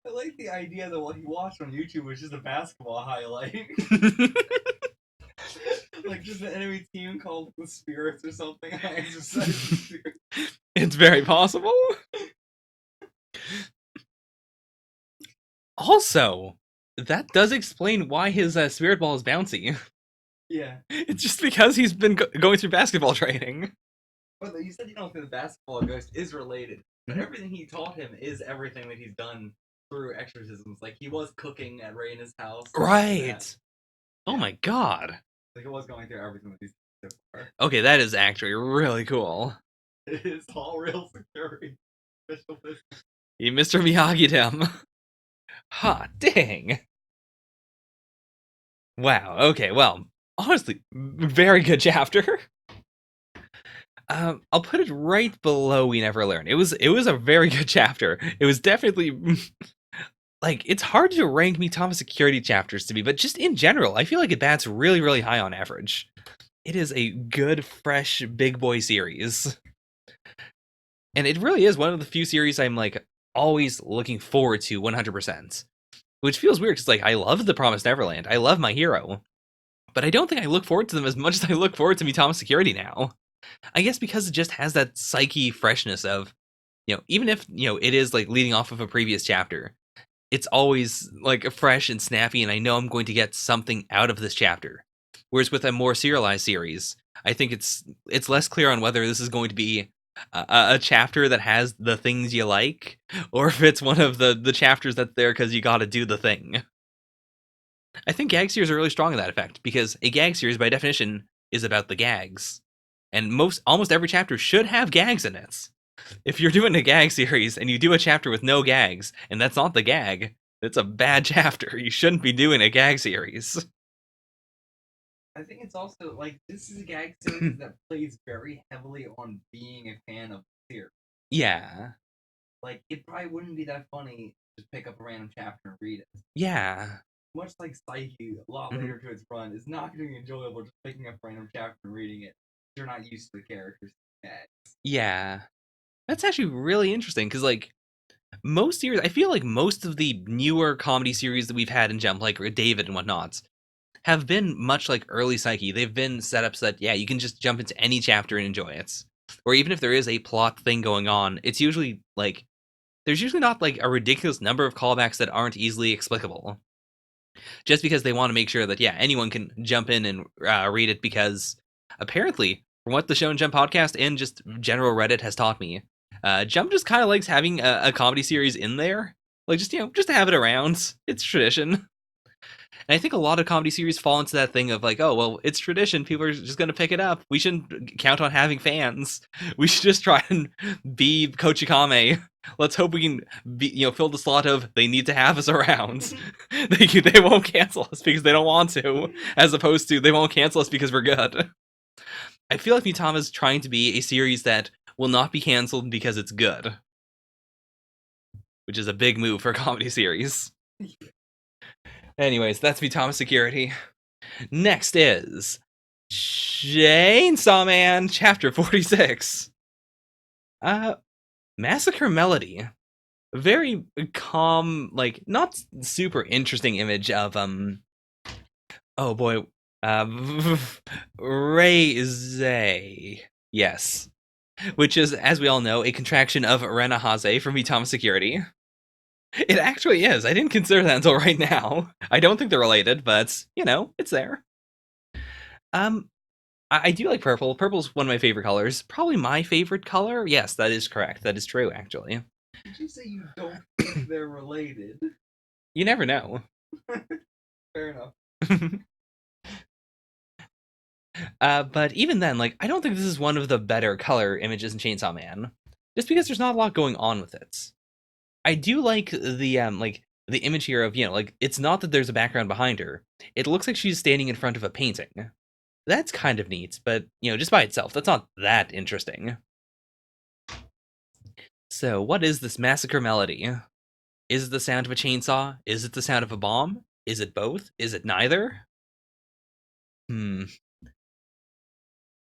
I like the idea that what he watched on YouTube was just a basketball highlight. Like just an enemy team called the Spirits or something. I exercise the spirits. It's very possible. Also, that does explain why his spirit ball is bouncy. Yeah. It's just because he's been going through basketball training. Well, you said you don't think the basketball ghost is related, but everything he taught him is everything that he's done through exorcisms. Like he was cooking at Reina's house. Right. Oh my god. Like it was going through everything that he's done before. Okay, that is actually really cool. It is all real security. Official business. You Mr. Miyagi'd him. Ha, dang. Wow, okay, well, honestly, very good chapter. I'll put it right below We Never Learn. It was a very good chapter. It was definitely like it's hard to rank Mitama security chapters to me, but just in general, I feel like it bats really, really high on average. It is a good, fresh, big boy series. And it really is one of the few series I'm like always looking forward to 100%. Which feels weird because like I love the Promised Neverland. I love my hero. but I don't think I look forward to them as much as I look forward to Mitama Security now. I guess because it just has that psyche freshness of, even if, it is like leading off of a previous chapter, it's always like fresh and snappy, and I know I'm going to get something out of this chapter. Whereas with a more serialized series, I think it's less clear on whether this is going to be a chapter that has the things you like, or if it's one of the chapters that's there because you got to do the thing. I think gag series are really strong in that effect, because a gag series, by definition, is about the gags, and almost every chapter should have gags in it. If you're doing a gag series and you do a chapter with no gags, and that's not the gag, it's a bad chapter. You shouldn't be doing a gag series. I think it's also like this is a gag series that plays very heavily on being a fan of the series. Yeah. Like it probably wouldn't be that funny to pick up a random chapter and read it. Yeah. Much like Psyche, a lot later to its run, is not going to be enjoyable just picking up a random chapter and reading it. You're not used to the characters. Yeah. That's actually really interesting, because like most series, I feel like most of the newer comedy series that we've had in Jump, like David and whatnot, have been much like early Psyche. They've been setups that, yeah, you can just jump into any chapter and enjoy it. Or even if there is a plot thing going on, it's usually like, there's usually not like a ridiculous number of callbacks that aren't easily explicable. Just because they want to make sure that, yeah, anyone can jump in and read it, because apparently, from what the Show and Jump podcast and just general Reddit has taught me, Jump just kind of likes having a comedy series in there. Like, just, just to have it around. It's tradition. And I think a lot of comedy series fall into that thing of like, oh, well, it's tradition. People are just going to pick it up. We shouldn't count on having fans. We should just try and be Kochikame. Let's hope we can be, fill the slot of they need to have us around. They won't cancel us because they don't want to, as opposed to they won't cancel us because we're good. I feel like Mitama is trying to be a series that will not be canceled because it's good, which is a big move for a comedy series. Anyways, that's Mitama Security. Next is Chainsaw Man, Chapter 46. Massacre Melody. Very calm, like, not super interesting image of, oh boy, Reize. Yes. Which is, as we all know, a contraction of Renahaze from Mitama Security. It actually is. I didn't consider that until right now. I don't think they're related, but, it's there. I do like purple. Purple's one of my favorite colors. Probably my favorite color. Yes, that is correct. That is true, actually. Did you say you don't think they're related? You never know. Fair enough. But even then, like, I don't think this is one of the better color images in Chainsaw Man, just because there's not a lot going on with it. I do like the image here of, like, it's not that there's a background behind her. It looks like she's standing in front of a painting. That's kind of neat, but, just by itself, that's not that interesting. So, what is this Massacre Melody? Is it the sound of a chainsaw? Is it the sound of a bomb? Is it both? Is it neither?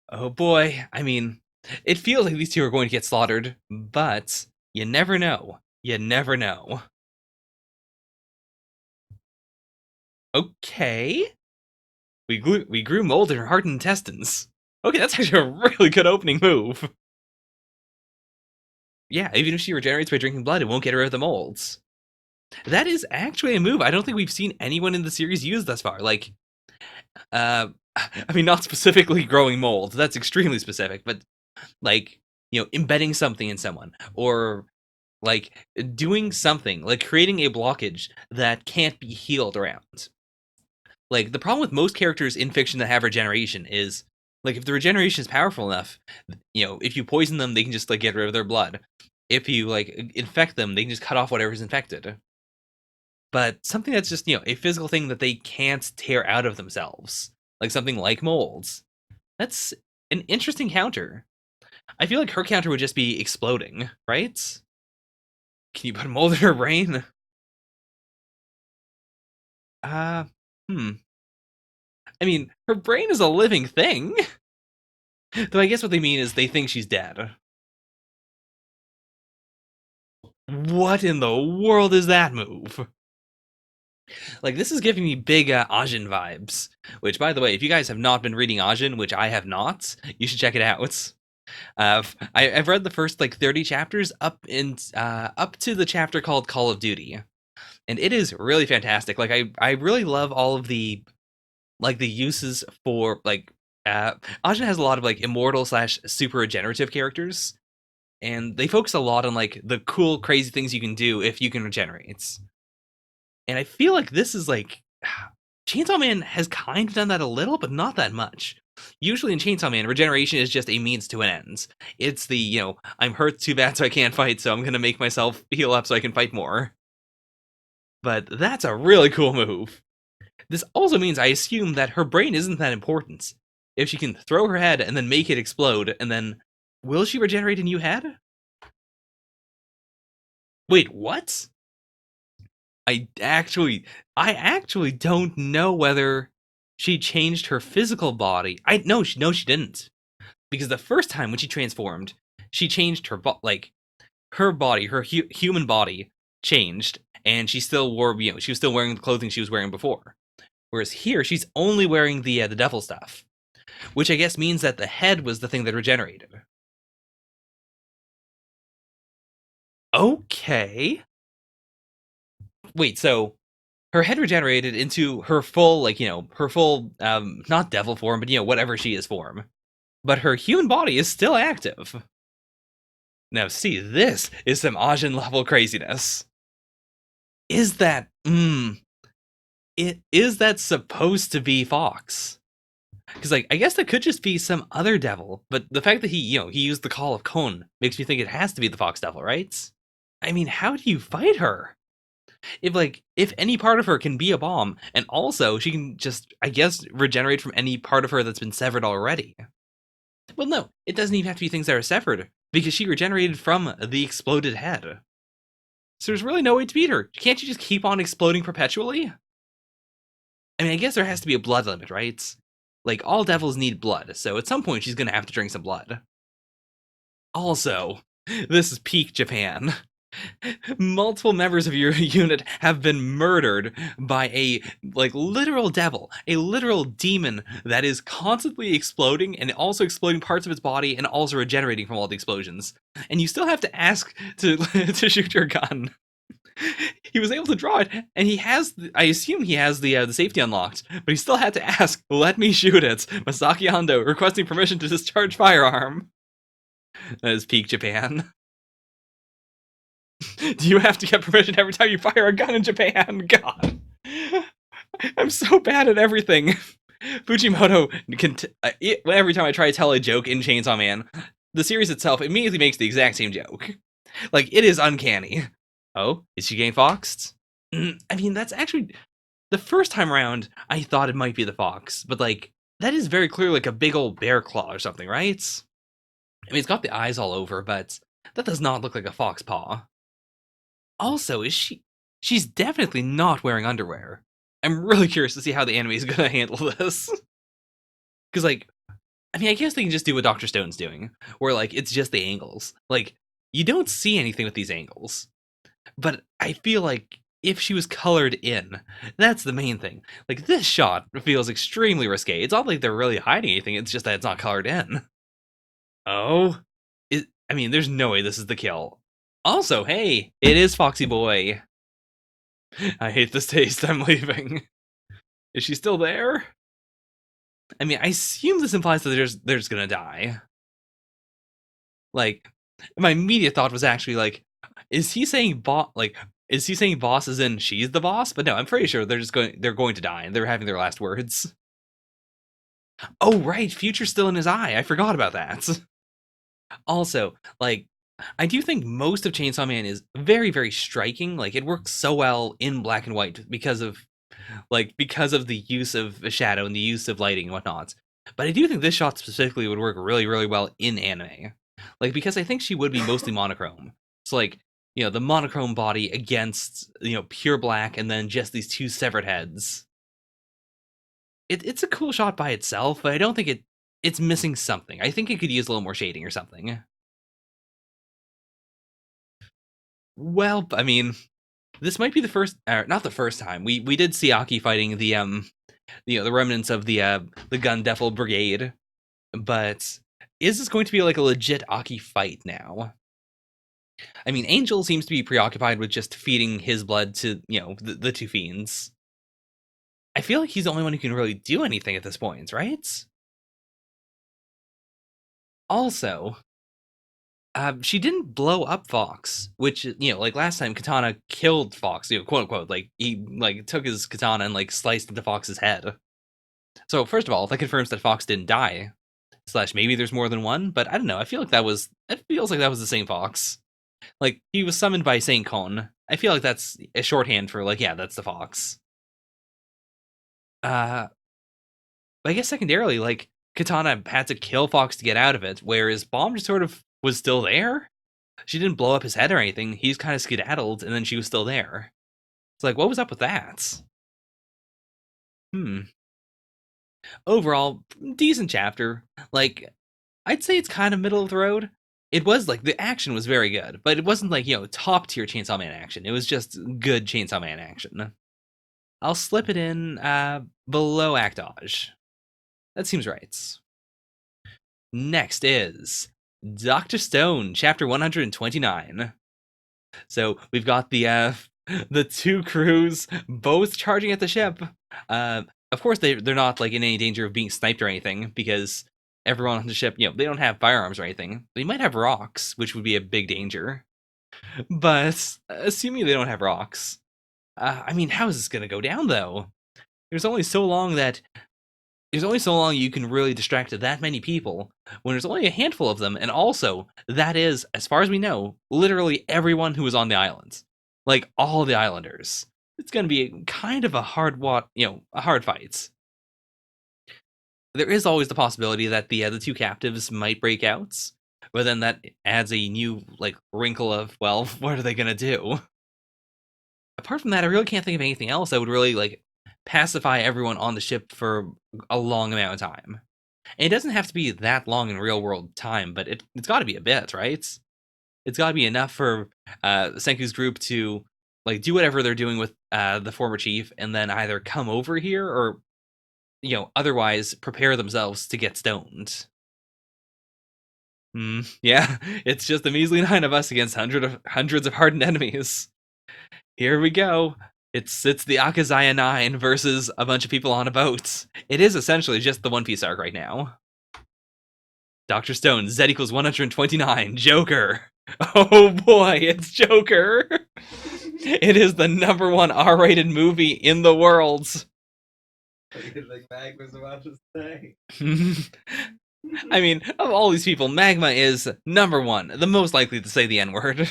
Oh boy, I mean, it feels like these two are going to get slaughtered, but you never know. You never know. Okay. We grew mold in her heart and intestines. Okay, that's actually a really good opening move. Yeah, even if she regenerates by drinking blood, it won't get rid of the molds. That is actually a move I don't think we've seen anyone in the series use thus far. Like, I mean, not specifically growing mold. That's extremely specific, but like, embedding something in someone, or like doing something, like creating a blockage that can't be healed around. Like, the problem with most characters in fiction that have regeneration is, like, if the regeneration is powerful enough, if you poison them, they can just, like, get rid of their blood. If you, like, infect them, they can just cut off whatever's infected. But something that's just, a physical thing that they can't tear out of themselves, like something like molds, that's an interesting counter. I feel like her counter would just be exploding, right? Can you put a mold in her brain? I mean, her brain is a living thing. Though I guess what they mean is they think she's dead. What in the world is that move? Like, this is giving me big Ajin vibes. Which, by the way, if you guys have not been reading Ajin, which I have not, you should check it out. I've read the first like 30 chapters up to the chapter called Call of Duty, and it is really fantastic. Like I really love all of the like the uses for like Ajin has a lot of like immortal slash super regenerative characters, and they focus a lot on like the cool crazy things you can do if you can regenerate. And I feel like this is like Chainsaw Man has kind of done that a little, but not that much. Usually in Chainsaw Man, regeneration is just a means to an end. It's the, I'm hurt too bad so I can't fight, so I'm gonna make myself heal up so I can fight more. But that's a really cool move. This also means I assume that her brain isn't that important. If she can throw her head and then make it explode, and then will she regenerate a new head? Wait, what? I actually don't know whether she changed her physical body. No, she didn't. Because the first time when she transformed, she changed her body, her human body changed, and she still wore, she was still wearing the clothing she was wearing before. Whereas here, she's only wearing the devil stuff, which I guess means that the head was the thing that regenerated. Okay. Wait, so her head regenerated into her full, her full, not devil form, but, whatever she is form. But her human body is still active. Now, see, this is some Ajin level craziness. Is that, is that supposed to be Fox? Because, like, I guess that could just be some other devil, but the fact that he used the Call of Kon makes me think it has to be the Fox Devil, right? I mean, how do you fight her? If any part of her can be a bomb, and also she can just, I guess, regenerate from any part of her that's been severed already. Well, no, it doesn't even have to be things that are severed, because she regenerated from the exploded head. So there's really no way to beat her. Can't you just keep on exploding perpetually? I mean, I guess there has to be a blood limit, right? Like, all devils need blood, so at some point she's gonna have to drink some blood. Also, this is peak Japan. Multiple members of your unit have been murdered by a literal devil, a literal demon that is constantly exploding and also exploding parts of its body and also regenerating from all the explosions. And you still have to ask to to shoot your gun. He was able to draw it, and he has. I assume he has the safety unlocked, but he still had to ask, "Let me shoot it." Masaki Ando requesting permission to discharge firearm. That is peak Japan. Do you have to get permission every time you fire a gun in Japan? God. I'm so bad at everything. Fujimoto can every time I try to tell a joke in Chainsaw Man, the series itself immediately makes the exact same joke. Like, it is uncanny. Oh, is she getting foxed? I mean, that's actually the first time around I thought it might be the fox, but that is very clearly like a big old bear claw or something, right? I mean, it's got the eyes all over, but that does not look like a fox paw. Also, she's definitely not wearing underwear. I'm really curious to see how the anime is gonna handle this. Because, I mean, I guess they can just do what Dr. Stone's doing, where, it's just the angles. You don't see anything with these angles. But I feel like if she was colored in, that's the main thing. This shot feels extremely risque. It's not like they're really hiding anything, it's just that it's not colored in. Oh? I mean, there's no way this is the kill. Also, hey, it is Foxy Boy. I hate this taste, I'm leaving. Is she still there? I mean, I assume this implies that they're just gonna die. My immediate thought was actually is he saying is he saying boss as in she's the boss? But no, I'm pretty sure they're going to die and they're having their last words. Oh right, Future's still in his eye. I forgot about that. Also, I do think most of Chainsaw Man is very, very striking. It works so well in black and white because of the use of a shadow and the use of lighting and whatnot. But I do think this shot specifically would work really, really well in anime. Because I think she would be mostly monochrome. So the monochrome body against pure black and then just these two severed heads. It's a cool shot by itself, but I don't think it's missing something. I think it could use a little more shading or something. Well, I mean, This might be the first, not the first time. We did see Aki fighting the the remnants of the Gun Devil Brigade, but is this going to be like a legit Aki fight now? I mean, Angel seems to be preoccupied with just feeding his blood to the two fiends. I feel like he's the only one who can really do anything at this point, right? Also, she didn't blow up Fox, which like last time Katana killed Fox, quote unquote, like he like took his katana and like sliced into Fox's head. So first of all, that confirms that Fox didn't die. Slash maybe there's more than one, but I don't know. I feel like it feels like that was the same Fox. Like he was summoned by Saint Kon. I feel like that's a shorthand for like, yeah, that's the Fox. But I guess secondarily, like Katana had to kill Fox to get out of it, whereas Bomb just sort of was still there. She didn't blow up his head or anything. He's kind of skedaddled, and then she was still there. It's like, what was up with that? Overall, decent chapter. Like, I'd say it's kind of middle of the road. It was like the action was very good, but it wasn't like top tier Chainsaw Man action. It was just good Chainsaw Man action. I'll slip it in below Actage. That seems right. Next is Dr. Stone, chapter 129. So we've got the two crews both charging at the ship. Of course, they're not like in any danger of being sniped or anything because everyone on the ship, they don't have firearms or anything. They might have rocks, which would be a big danger. But assuming they don't have rocks, I mean, how is this gonna go down though? There's only so long you can really distract that many people when there's only a handful of them, and also that is, as far as we know, literally everyone who is on the island, like all the islanders. It's going to be kind of a hard fight. There is always the possibility that the two captives might break out, but then that adds a new like wrinkle of, well, what are they going to do? Apart from that, I really can't think of anything else that would really like pacify everyone on the ship for a long amount of time. And it doesn't have to be that long in real world time, but it's got to be a bit, right? It's got to be enough for Senku's group to like do whatever they're doing with the former chief, and then either come over here or otherwise prepare themselves to get stoned. Yeah, it's just a measly 9 of us against hundreds of hardened enemies. Here we go. It's the Akazaya 9 versus a bunch of people on a boat. It is essentially just the One Piece arc right now. Dr. Stone, Z equals 129, Joker. Oh boy, it's Joker. It is the #1 R-rated movie in the world. Like Mag was about to say. I mean, of all these people, Magma is #1, the most likely to say the N-word.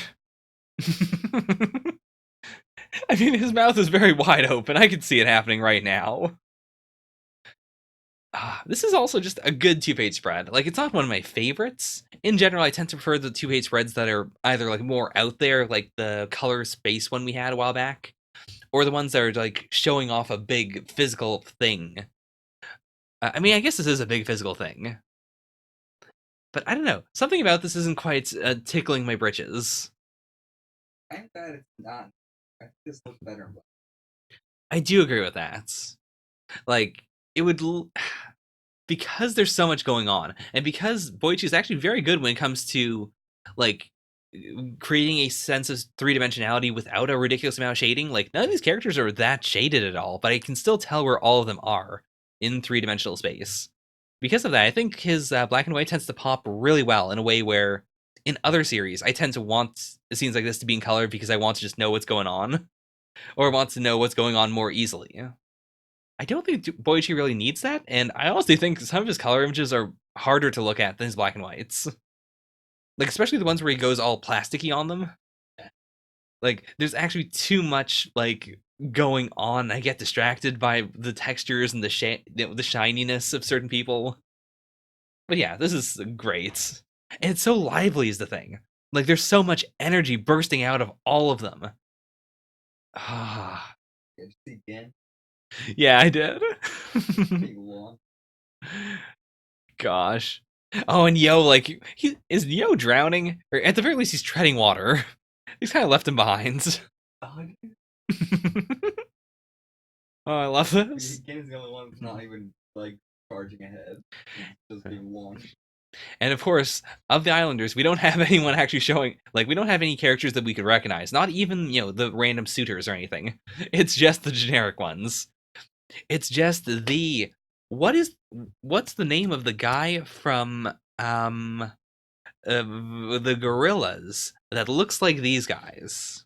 I mean, his mouth is very wide open. I can see it happening right now. This is also just a good 2-page spread. Like, it's not one of my favorites. In general, I tend to prefer the 2-page spreads that are either like more out there, like the color space one we had a while back, or the ones that are like showing off a big physical thing. I mean, I guess this is a big physical thing. But I don't know. Something about this isn't quite tickling my britches. I'm glad it's not. I think this looks better. I do agree with that. Like, it would... because there's so much going on, and because Boichi is actually very good when it comes to, like, creating a sense of three-dimensionality without a ridiculous amount of shading, like, none of these characters are that shaded at all, but I can still tell where all of them are in three-dimensional space. Because of that, I think his black and white tends to pop really well in a way where, in other series, I tend to want scenes like this to be in color because I want to just know what's going on, or want to know what's going on more easily. I don't think Boichi really needs that, and I honestly think some of his color images are harder to look at than his black and whites. Like, especially the ones where he goes all plasticky on them. Like, there's actually too much, like, going on. I get distracted by the textures and the shininess of certain people. But yeah, this is great. And it's so lively is the thing. Like, there's so much energy bursting out of all of them. Yeah, I did. Gosh. Oh, and Yo, like, is Yo drowning? Or at the very least, he's treading water. He's kind of left him behind. Oh, Oh, I love this. Game's the only one that's not even like charging ahead. It's just being launched. And of course, of the Islanders, we don't have anyone actually showing, like, we don't have any characters that we could recognize. Not even, the random suitors or anything. It's just the generic ones. It's just what's the name of the guy from, the Gorillas that looks like these guys?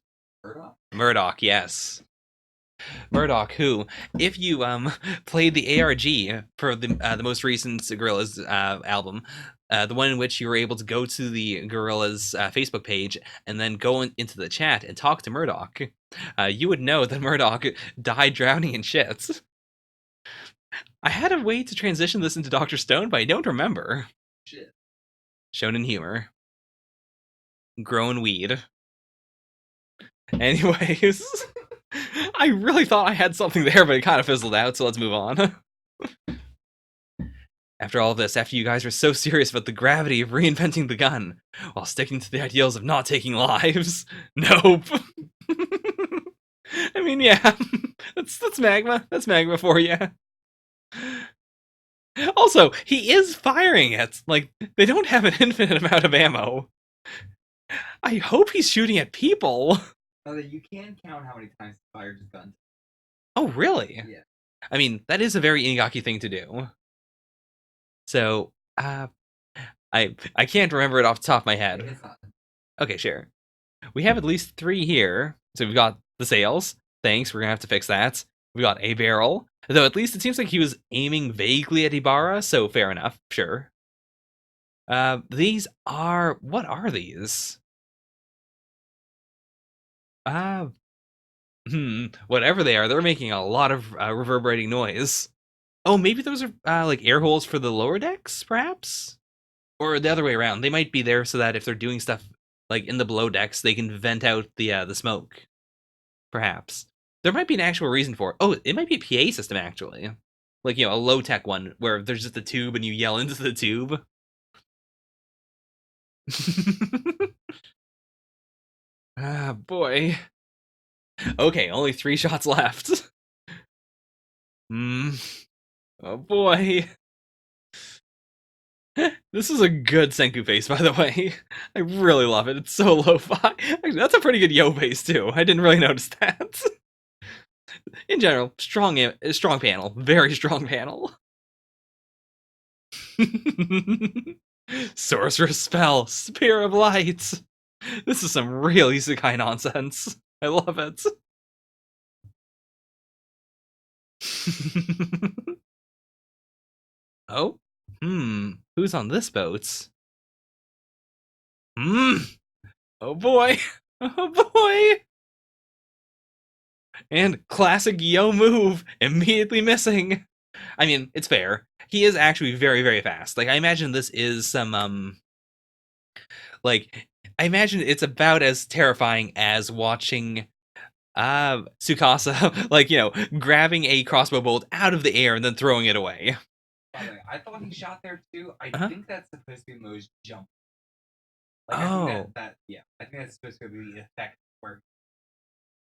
Murdoch, yes. Murdoch, who, if you played the ARG for the most recent Gorillaz album, the one in which you were able to go to the Gorillaz Facebook page and then go into the chat and talk to Murdoch, you would know that Murdoch died drowning in shit. I had a way to transition this into Dr. Stone, but I don't remember. Shit. Shonen humor. Grown weed. Anyways. I really thought I had something there, but it kind of fizzled out, so let's move on. After all this, after you guys were so serious about the gravity of reinventing the gun, while sticking to the ideals of not taking lives, nope. I mean, yeah, that's magma. That's magma for you. Also, he is firing it. Like, they don't have an infinite amount of ammo. I hope he's shooting at people. Oh, you can count how many times he fired his gun. Oh, really? Yeah. I mean, that is a very Inagaki thing to do. So, I can't remember it off the top of my head. Okay, sure. We have at least 3 here. So we've got the sails. Thanks, we're gonna have to fix that. We got a barrel. Though at least it seems like he was aiming vaguely at Ibarra, so fair enough, sure. These are... what are these? Whatever they are, they're making a lot of reverberating noise. Oh, maybe those are like air holes for the lower decks, perhaps? Or the other way around. They might be there so that if they're doing stuff like in the below decks, they can vent out the smoke. Perhaps. There might be an actual reason for it. Oh, it might be a PA system, actually. Like, a low-tech one where there's just a tube and you yell into the tube. Ah, boy. Okay, only 3 shots left. Oh boy. This is a good Senku face, by the way. I really love it. It's so lo-fi. Actually, that's a pretty good yo face, too. I didn't really notice that. In general, strong panel. Very strong panel. Sorcerer's spell. Spear of light. This is some real isekai nonsense. I love it. Oh? Who's on this boat? Oh boy! Oh boy! And classic yo move, immediately missing. I mean, it's fair. He is actually very, very fast. Like, I imagine this is some, like, I imagine it's about as terrifying as watching Tsukasa, like, grabbing a crossbow bolt out of the air and then throwing it away. By the way, I thought he shot there too. I think that's supposed to be Mo's jump. Like, I think that's supposed to be the effect where.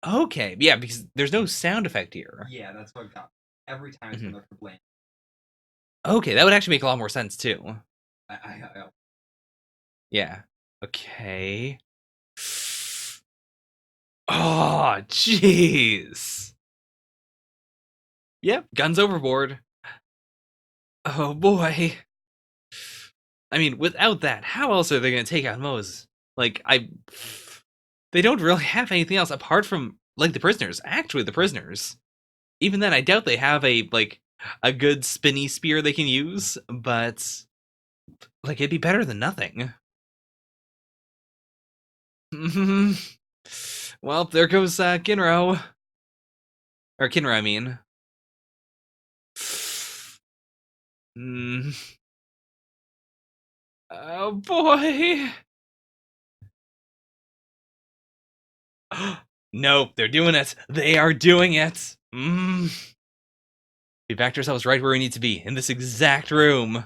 Okay, yeah, because there's no sound effect here. Yeah, that's what I got. Every time it's gonna for blame. Okay, that would actually make a lot more sense too. I Yeah. Okay. Oh, jeez. Yep, guns overboard. Oh boy. I mean, without that, how else are they going to take out Moe's? Like, they don't really have anything else apart from, like, the prisoners. Actually, the prisoners. Even then, I doubt they have a good spinny spear they can use, but, like, it'd be better than nothing. Well, there goes Kinro. Or Kinro, I mean. Oh boy. Nope, they're doing it. They are doing it. We backed ourselves right where we need to be, in this exact room.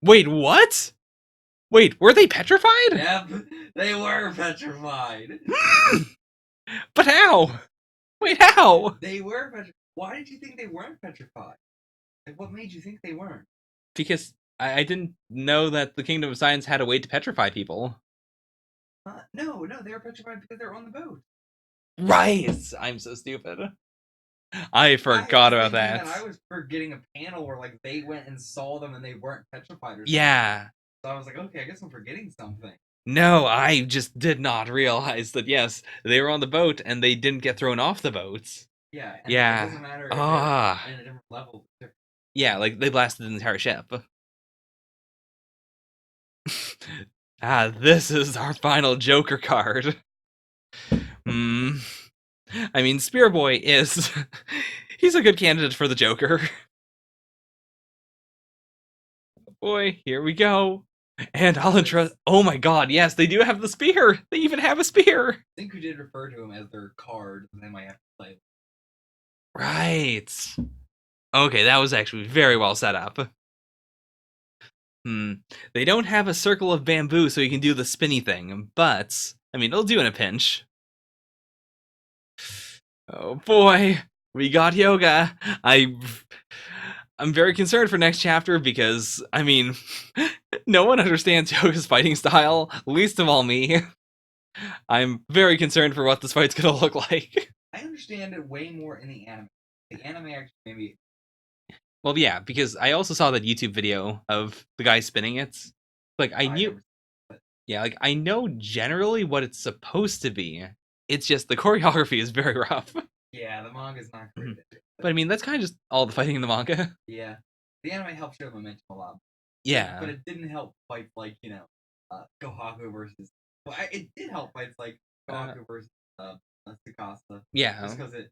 Wait, what? Wait, were they petrified? Yep, they were petrified. But how? Wait, how? They were petrified. Why did you think they weren't petrified? Like, what made you think they weren't? Because I didn't know that the Kingdom of Science had a way to petrify people. No, they were petrified because they were on the boat. Right. I'm so stupid. I forgot about that. I was forgetting a panel where like they went and saw them and they weren't petrified or something. Yeah. So I was like, okay, I guess I'm forgetting something. No, I just did not realize that, yes, they were on the boat and they didn't get thrown off the boat. Yeah. And Yeah. It doesn't matter if they're in a different level. Yeah, like they blasted the entire ship. This is our final Joker card. I mean, Spear Boy is... he's a good candidate for the Joker. Boy, here we go. And I'll entrust... Oh my god, yes, they do have the spear! They even have a spear! I think we did refer to him as their card, and they might have to play. Right. Okay, that was actually very well set up. They don't have a circle of bamboo so you can do the spinny thing, but, I mean, it'll do in a pinch. Oh boy, we got yoga. I'm very concerned for next chapter because, I mean, no one understands Yoga's fighting style, least of all me. I'm very concerned for what this fight's gonna look like. I understand it way more in the anime. The anime actually maybe... Well, yeah, because I also saw that YouTube video of the guy spinning it. Like, I knew... Yeah, like, I know generally what it's supposed to be. It's just the choreography is very rough. Yeah, the manga's not great. But I mean, that's kind of just all the fighting in the manga. Yeah. The anime helped show momentum a lot. Yeah. But it didn't help fights like, Kohaku versus... Well, it did help fights like Kohaku versus Tsukasa. Yeah. Just because it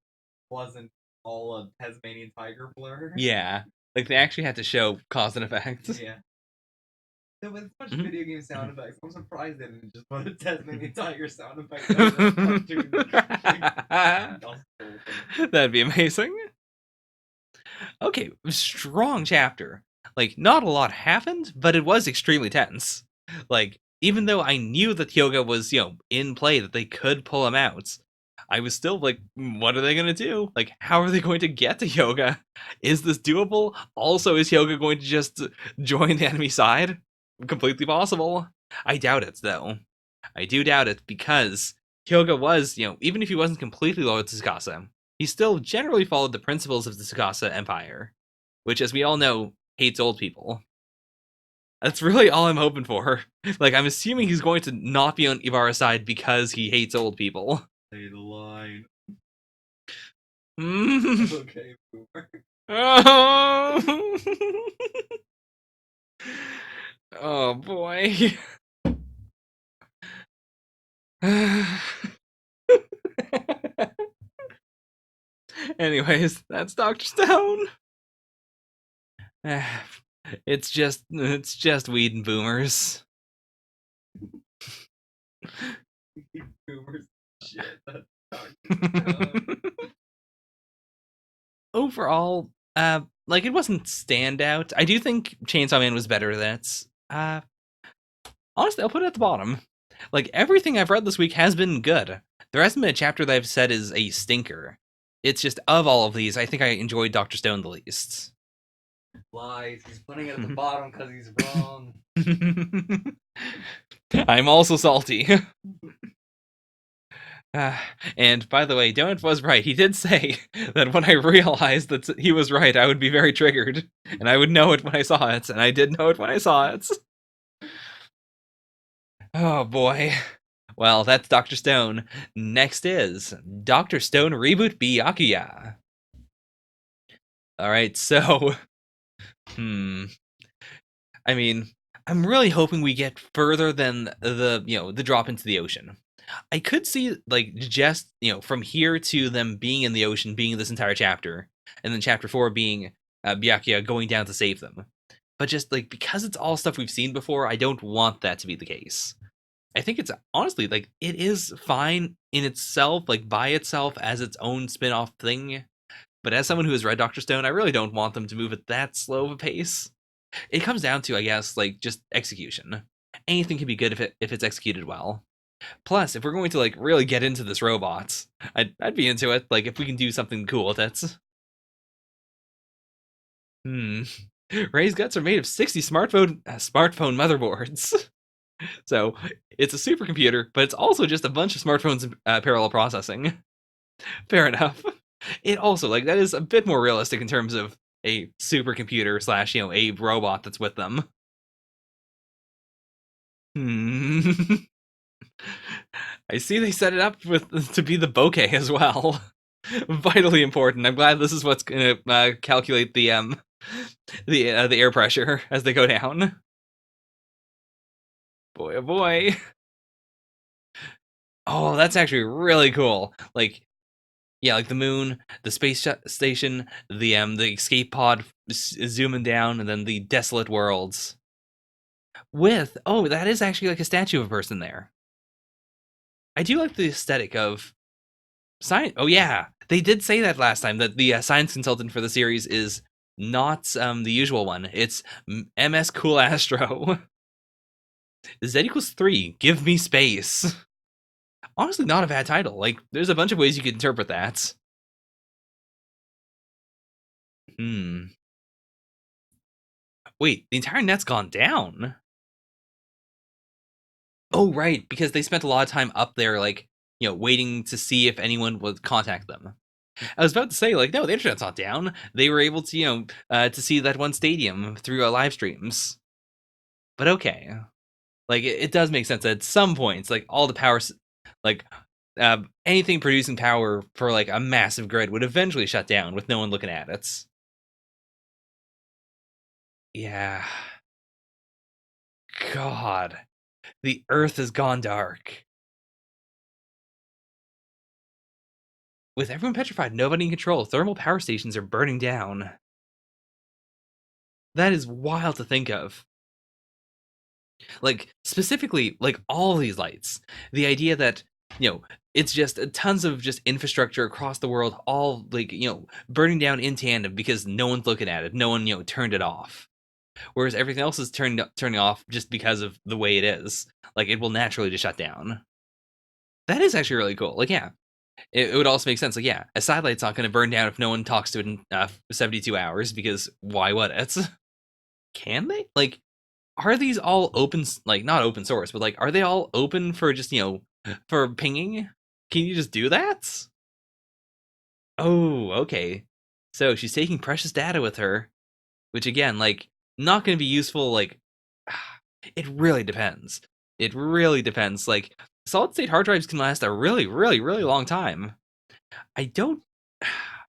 wasn't all a Tasmanian tiger blur. Yeah. Like, they actually had to show cause and effect. Yeah. So with such video game sound effects, I'm surprised they didn't just put a Tasmanian tiger sound effect. That'd be amazing. Okay, strong chapter. Like, not a lot happened, but it was extremely tense. Like, even though I knew that Hyoga was, in play, that they could pull him out, I was still like, what are they going to do? Like, how are they going to get to Hyoga? Is this doable? Also, is Hyoga going to just join the enemy side? Completely possible. I doubt it, though. I do doubt it, because Hyoga was, even if he wasn't completely loyal to Tsukasa, he still generally followed the principles of the Tsukasa Empire, which, as we all know, hates old people. That's really all I'm hoping for. Like, I'm assuming he's going to not be on Ibara's side because he hates old people. Say the line. Okay, boomer. Oh boy. Anyways, that's Dr. Stone. It's just weed and boomers. Boomers shit. That's Dr. Stone. Overall, like, it wasn't standout. I do think Chainsaw Man was better than it. Honestly, I'll put it at the bottom. Like, everything I've read this week has been good. There hasn't been a chapter that I've said is a stinker. It's just, of all of these, I think I enjoyed Dr. Stone the least. Lies. He's putting it at the bottom because he's wrong. I'm also salty. And by the way, Donut was right. He did say that when I realized that he was right, I would be very triggered. And I would know it when I saw it. And I did know it when I saw it. Oh boy. Well, that's Dr. Stone. Next is Dr. Stone Reboot Byakuya. Alright, so... I mean, I'm really hoping we get further than the drop into the ocean. I could see, like, just, from here to them being in the ocean, being this entire chapter, and then chapter 4 being Byakuya going down to save them. But just, like, because it's all stuff we've seen before, I don't want that to be the case. I think it's, honestly, like, it is fine in itself, like, by itself, as its own spin-off thing. But as someone who has read Dr. Stone, I really don't want them to move at that slow of a pace. It comes down to, I guess, like, just execution. anything can be good if it's executed well. Plus, if we're going to like really get into this robot, I'd be into it. Like if we can do something cool with it. Ray's guts are made of 60 smartphone motherboards. So it's a supercomputer, but it's also just a bunch of smartphones parallel processing. Fair enough. It also like that is a bit more realistic in terms of a supercomputer slash a robot that's with them. I see they set it up to be the bokeh as well. Vitally important. I'm glad this is what's gonna calculate the air pressure as they go down. Boy, oh boy. Oh, that's actually really cool. Like, yeah, like the moon, the space station, the escape pod zooming down, and then the desolate worlds. With that is actually like a statue of a person there. I do like the aesthetic of science. Oh yeah, they did say that last time that the science consultant for the series is not the usual one. It's MS Cool Astro. Z=3. Give me space. Honestly, not a bad title. Like, there's a bunch of ways you could interpret that. Wait, the entire net's gone down? Oh, right, because they spent a lot of time up there, like, waiting to see if anyone would contact them. I was about to say, like, no, the internet's not down. They were able to, to see that one stadium through live streams. But okay. Like, it does make sense that at some points, like, all the power, like, anything producing power for, like, a massive grid would eventually shut down with no one looking at it. Yeah. God. The Earth has gone dark. With everyone petrified, nobody in control, thermal power stations are burning down. That is wild to think of. Like, specifically, like, all these lights. The idea that, it's just tons of just infrastructure across the world, all, like, burning down in tandem because no one's looking at it. No one, turned it off. Whereas everything else is turning off just because of the way it is. Like, it will naturally just shut down. That is actually really cool. Like, yeah, it would also make sense. Like, yeah, a satellite's not going to burn down if no one talks to it in 72 hours because why would it? Can they? Like, are these all open, like, not open source, but like, are they all open for just, for pinging? Can you just do that? Oh, okay. So she's taking precious data with her, which again, like, not going to be useful. Like, it really depends. It really depends. Like, solid state hard drives can last a really, really, really long time. I don't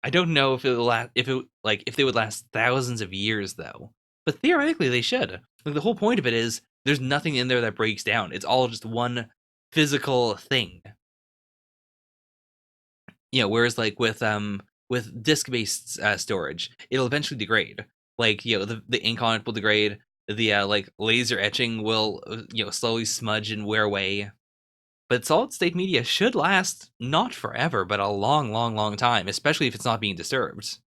I don't know if if they would last thousands of years though. But theoretically they should. Like the whole point of it is there's nothing in there that breaks down. It's all just one physical thing. Whereas like with disk-based storage, it'll eventually degrade. Like, the ink on it will degrade. The like laser etching will slowly smudge and wear away. But solid state media should last not forever, but a long, long, long time, especially if it's not being disturbed.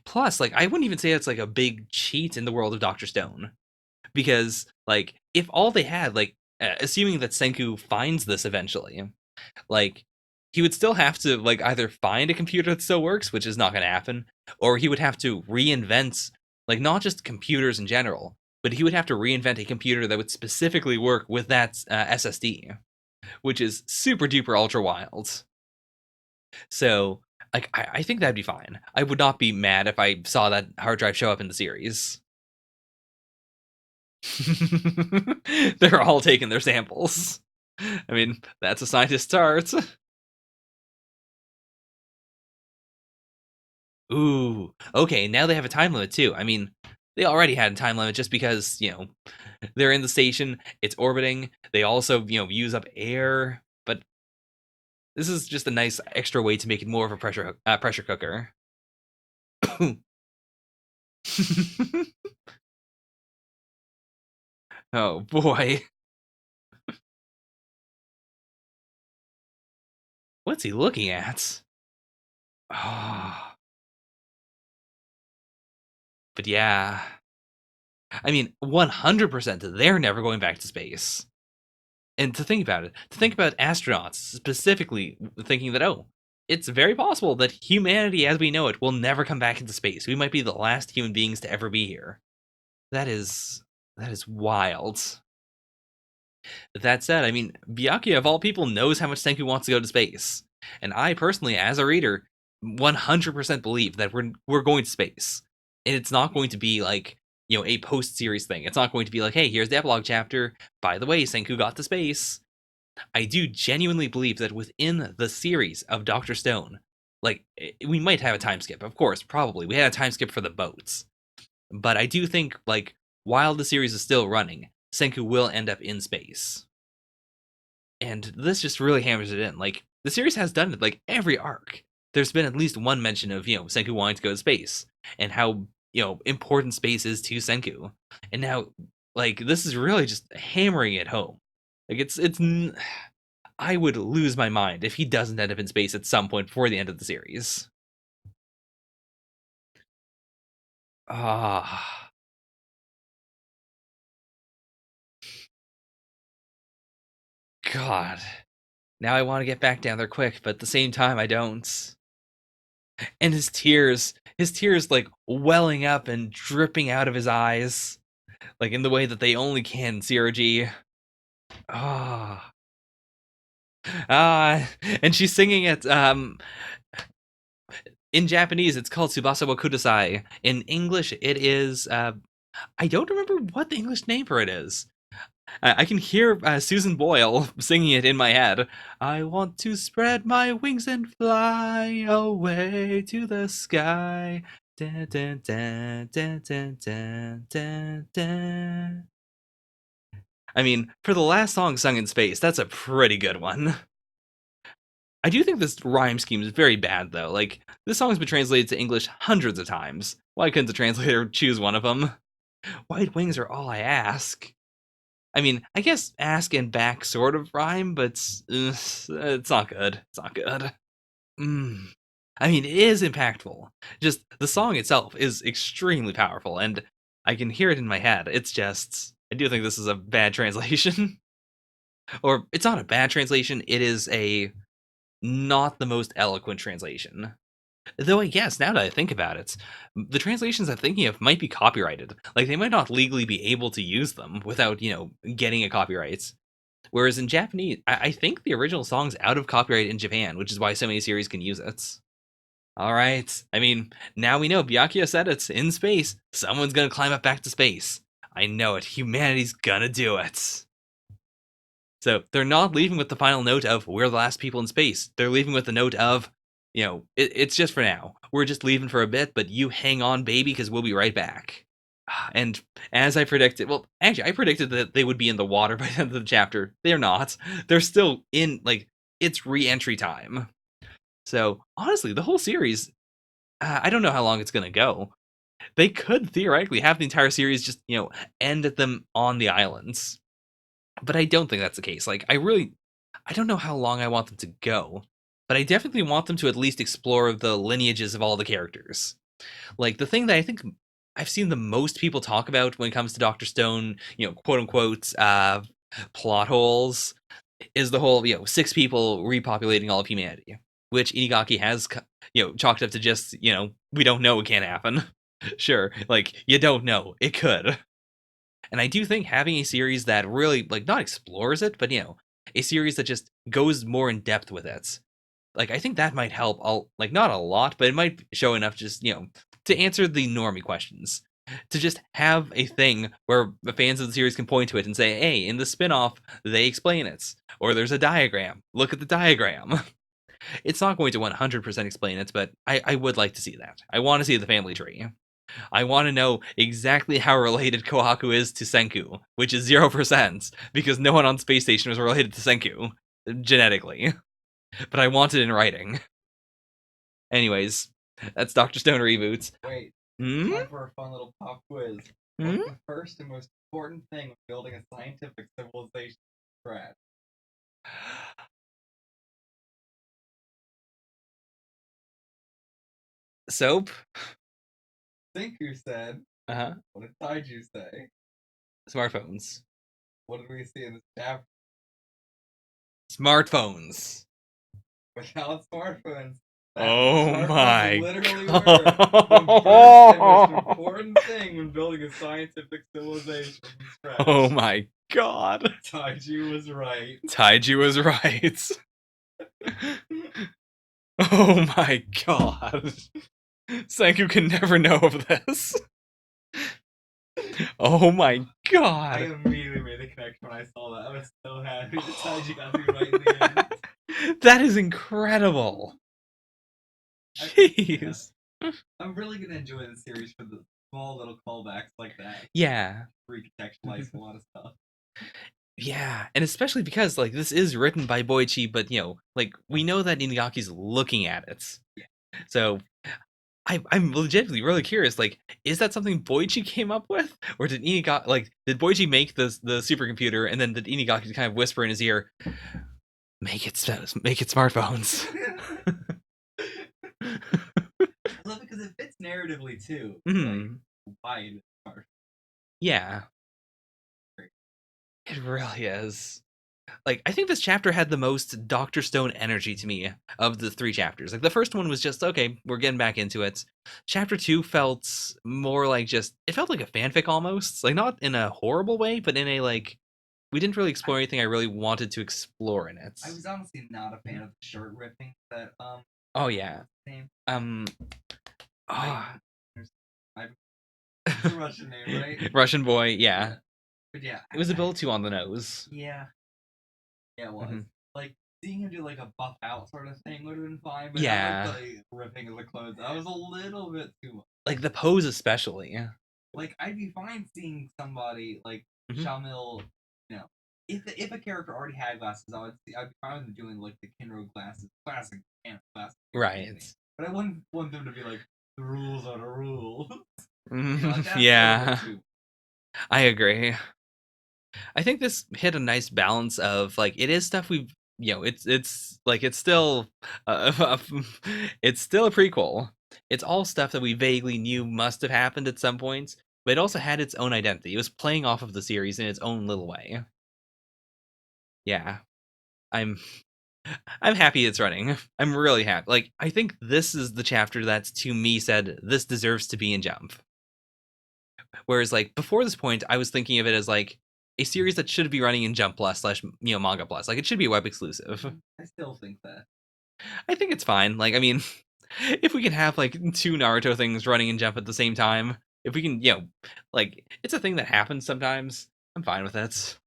Plus, like, I wouldn't even say it's like a big cheat in the world of Dr. Stone. Because, like, if all they had, like, assuming that Senku finds this eventually, like, he would still have to, like, either find a computer that still works, which is not going to happen, or he would have to reinvent, like, not just computers in general, but he would have to reinvent a computer that would specifically work with that SSD, which is super duper ultra wild. So, like, I think that'd be fine. I would not be mad if I saw that hard drive show up in the series. They're all taking their samples. I mean, that's a scientist's art. Ooh, okay, now they have a time limit too. I mean, they already had a time limit just because, they're in the station, it's orbiting, they also, use up air, but this is just a nice extra way to make it more of a pressure cooker. Oh boy. What's he looking at? Oh, but yeah. I mean, 100% they're never going back to space. And to think about astronauts specifically thinking that, oh, it's very possible that humanity as we know it will never come back into space. We might be the last human beings to ever be here. That is wild. That said, I mean, Byakuya of all people knows how much Senku wants to go to space. And I personally, as a reader, 100% believe that we're going to space. And it's not going to be like, a post-series thing. It's not going to be like, hey, here's the epilogue chapter. By the way, Senku got to space. I do genuinely believe that within the series of Dr. Stone, like, we might have a time skip, of course, probably. We had a time skip for the boats. But I do think, like, while the series is still running, Senku will end up in space. And this just really hammers it in. Like, the series has done it, like, every arc. There's been at least one mention of, Senku wanting to go to space, and how, important space is to Senku. And now, like, this is really just hammering it home. Like, I would lose my mind if he doesn't end up in space at some point before the end of the series. Ah, God. Now I want to get back down there quick, but at the same time, I don't. And his tears like welling up and dripping out of his eyes, like in the way that they only can in CRG. Ah, and she's singing it. In Japanese, it's called Tsubasa wa Kudasai. In English, it is. I don't remember what the English name for it is. I can hear Susan Boyle singing it in my head. I want to spread my wings and fly away to the sky. Dun, dun, dun, dun, dun, dun, dun, dun. I mean, for the last song sung in space, that's a pretty good one. I do think this rhyme scheme is very bad, though. Like, this song's been translated to English hundreds of times. Why couldn't the translator choose one of them? White wings are all I ask. I mean, I guess ask and back sort of rhyme, but it's not good. It's not good. Mm. I mean, it is impactful. Just the song itself is extremely powerful, and I can hear it in my head. It's just, I do think this is a bad translation. Or, it's not a bad translation, it is a not the most eloquent translation. Though I guess, now that I think about it, the translations I'm thinking of might be copyrighted. Like, they might not legally be able to use them without, getting a copyright. Whereas in Japanese, I think the original song's out of copyright in Japan, which is why so many series can use it. All right. I mean, now we know Byakuya said it's in space. Someone's gonna climb up back to space. I know it. Humanity's gonna do it. So they're not leaving with the final note of we're the last people in space. They're leaving with the note of, it's just for now. We're just leaving for a bit, but you hang on, baby, because we'll be right back. And as I predicted, well, actually, I predicted that they would be in the water by the end of the chapter. They're not. They're still in, like, it's re-entry time. So, honestly, the whole series, I don't know how long it's going to go. They could theoretically have the entire series just, end at them on the islands. But I don't think that's the case. Like, I don't know how long I want them to go. But I definitely want them to at least explore the lineages of all the characters. Like, the thing that I think I've seen the most people talk about when it comes to Dr. Stone, quote unquote, plot holes, is the whole, 6 people repopulating all of humanity, which Inigaki has, chalked up to just, we don't know, it can't happen. Sure, like, you don't know, it could. And I do think having a series that really, like, not explores it, but, a series that just goes more in depth with it, like, I think that might help, like, not a lot, but it might show enough just, to answer the normie questions. To just have a thing where the fans of the series can point to it and say, hey, in the spin-off, they explain it. Or there's a diagram. Look at the diagram. It's not going to 100% explain it, but I would like to see that. I want to see the family tree. I want to know exactly how related Kohaku is to Senku, which is 0%, because no one on Space Station was related to Senku, genetically. But I want it in writing. Anyways, that's Dr. Stone Reboots. Wait, Hmm? time for a fun little pop quiz. Hmm? What's the first and most important thing when building a scientific civilization from scratch? Soap? Senku said, Uh-huh. What did Taiju say? Smartphones. What did we see in this chapter? Smartphones. Without smartphones, Oh smartphones my literally were the first and most god. important thing when building a scientific civilization from scratch. Oh my god. Taiju was right. Taiju was right. Oh my god. Senku can never know of this. Oh my I god. immediately made the connection when I saw that. I was so happy that Taiji got to be right in the end. That is incredible. Jeez. I'm really gonna enjoy the series for the small little callbacks like that. Yeah. Recontextualize a lot of stuff. Yeah, and especially because like this is written by Boichi, but like we know that Inagaki's looking at it. Yeah. So I'm legitimately really curious. Like, is that something Boichi came up with, or did Inagaki did Boichi make the supercomputer, and then did Inagaki kind of whisper in his ear, make it smartphones? I love it because it fits narratively too. Mm-hmm. Like, wide. Yeah, it really is. Like, I think this chapter had the most Dr. Stone energy to me of the 3 chapters. Like, the first one was just, okay, we're getting back into it. Chapter 2 felt more like it felt like a fanfic almost. Like, not in a horrible way, but in a, like, we didn't really explore anything I really wanted to explore in it. I was honestly not a fan of the shirt ripping that, Oh, yeah. name. Oh. It's a Russian name, right? Russian boy, yeah. But yeah. It was a little too on the nose. Yeah. Yeah, it was. Mm-hmm. Like, seeing him do like a buff out sort of thing would have been fine, but yeah. not like the ripping of the clothes. That was a little bit too much. Like the pose especially. Like, I'd be fine seeing somebody like Shamil, if a character already had glasses, I'd be fine with them doing like the Kinro glasses, classic glasses. Right. But I wouldn't want them to be like, the rules are the rules. Yeah. I agree. I think this hit a nice balance of like it is stuff we've it's like it's still it's still a prequel. It's all stuff that we vaguely knew must have happened at some points, but it also had its own identity. It was playing off of the series in its own little way. Yeah. I'm happy it's running. I'm really happy. Like I think this is the chapter that's to me said this deserves to be in Jump. Whereas like before this point, I was thinking of it as like a series that should be running in Jump Plus / Manga Plus. Like it should be a web exclusive. I still think that. I think it's fine. Like I mean, if we can have like 2 Naruto things running in Jump at the same time, if we can, like it's a thing that happens sometimes. I'm fine with it.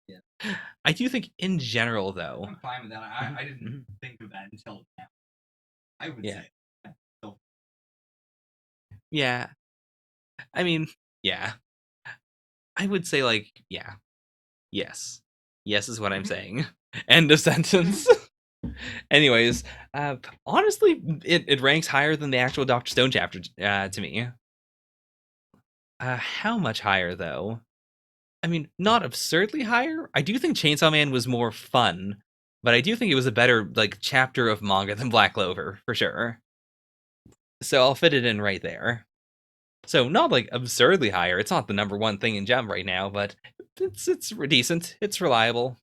Yeah. I do think in general though. I'm fine with that. I didn't think of that until now. I would say. Yeah. I mean, yeah. I would say like, yeah. Yes. Yes is what I'm saying. End of sentence. Anyways, honestly, it ranks higher than the actual Dr. Stone chapter to me. How much higher, though? I mean, not absurdly higher. I do think Chainsaw Man was more fun, but I do think it was a better like chapter of manga than Black Clover, for sure. So I'll fit it in right there. So not like absurdly higher. It's not the number 1 thing in Jump right now, but it's decent. It's reliable.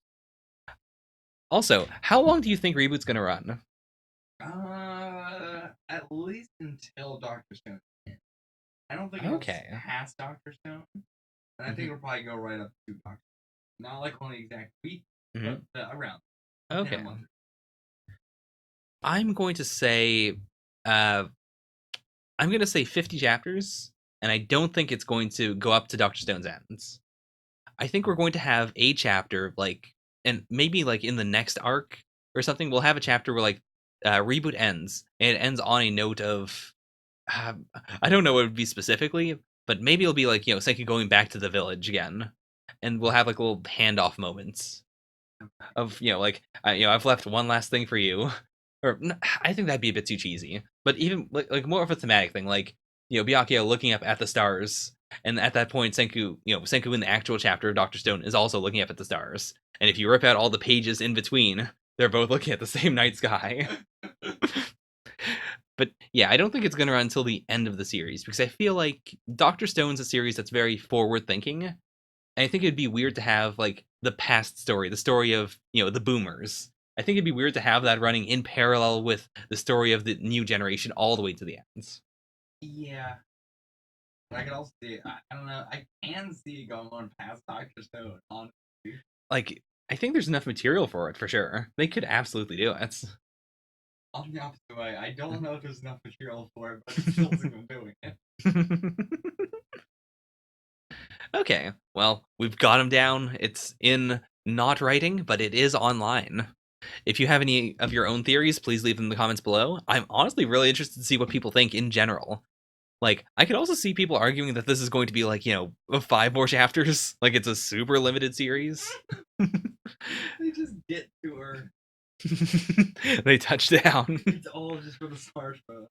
Also, how long do you think Reboot's gonna run? At least until Dr. Stone. I don't think it'll pass Dr. Stone. And I think it'll probably go right up to Dr. Stone. Not like on the exact week, but around. Okay. I'm going to say, I'm going to say 50 chapters, and I don't think it's going to go up to Dr. Stone's ends. I think we're going to have a chapter like, and maybe like in the next arc or something, we'll have a chapter where like Reboot ends, and it ends on a note of, I don't know what it would be specifically, but maybe it'll be like Senki going back to the village again, and we'll have like little handoff moments of like I've left one last thing for you, or I think that'd be a bit too cheesy, but even like more of a thematic thing, like Byakuya looking up at the stars, and at that point Senku in the actual chapter of Dr. Stone is also looking up at the stars, and if you rip out all the pages in between, they're both looking at the same night sky. But yeah, I don't think it's going to run until the end of the series because I feel like Dr. Stone's a series that's very forward thinking. And I think it'd be weird to have like the past story, the story of, the boomers. I think it'd be weird to have that running in parallel with the story of the new generation all the way to the ends. Yeah. But I could also see, I don't know, I can see it going on past Dr. Stone, honestly. Like, I think there's enough material for it, for sure. They could absolutely do it. On the opposite way, I don't know if there's enough material for it, but it's still doing it. Okay, well, we've got him down. It's in not writing, but it is online. If you have any of your own theories, please leave them in the comments below. I'm honestly really interested to see what people think in general. Like, I could also see people arguing that this is going to be like, 5 more chapters. Like, it's a super limited series. They just get to her. They touch down. It's all just for the smartphones.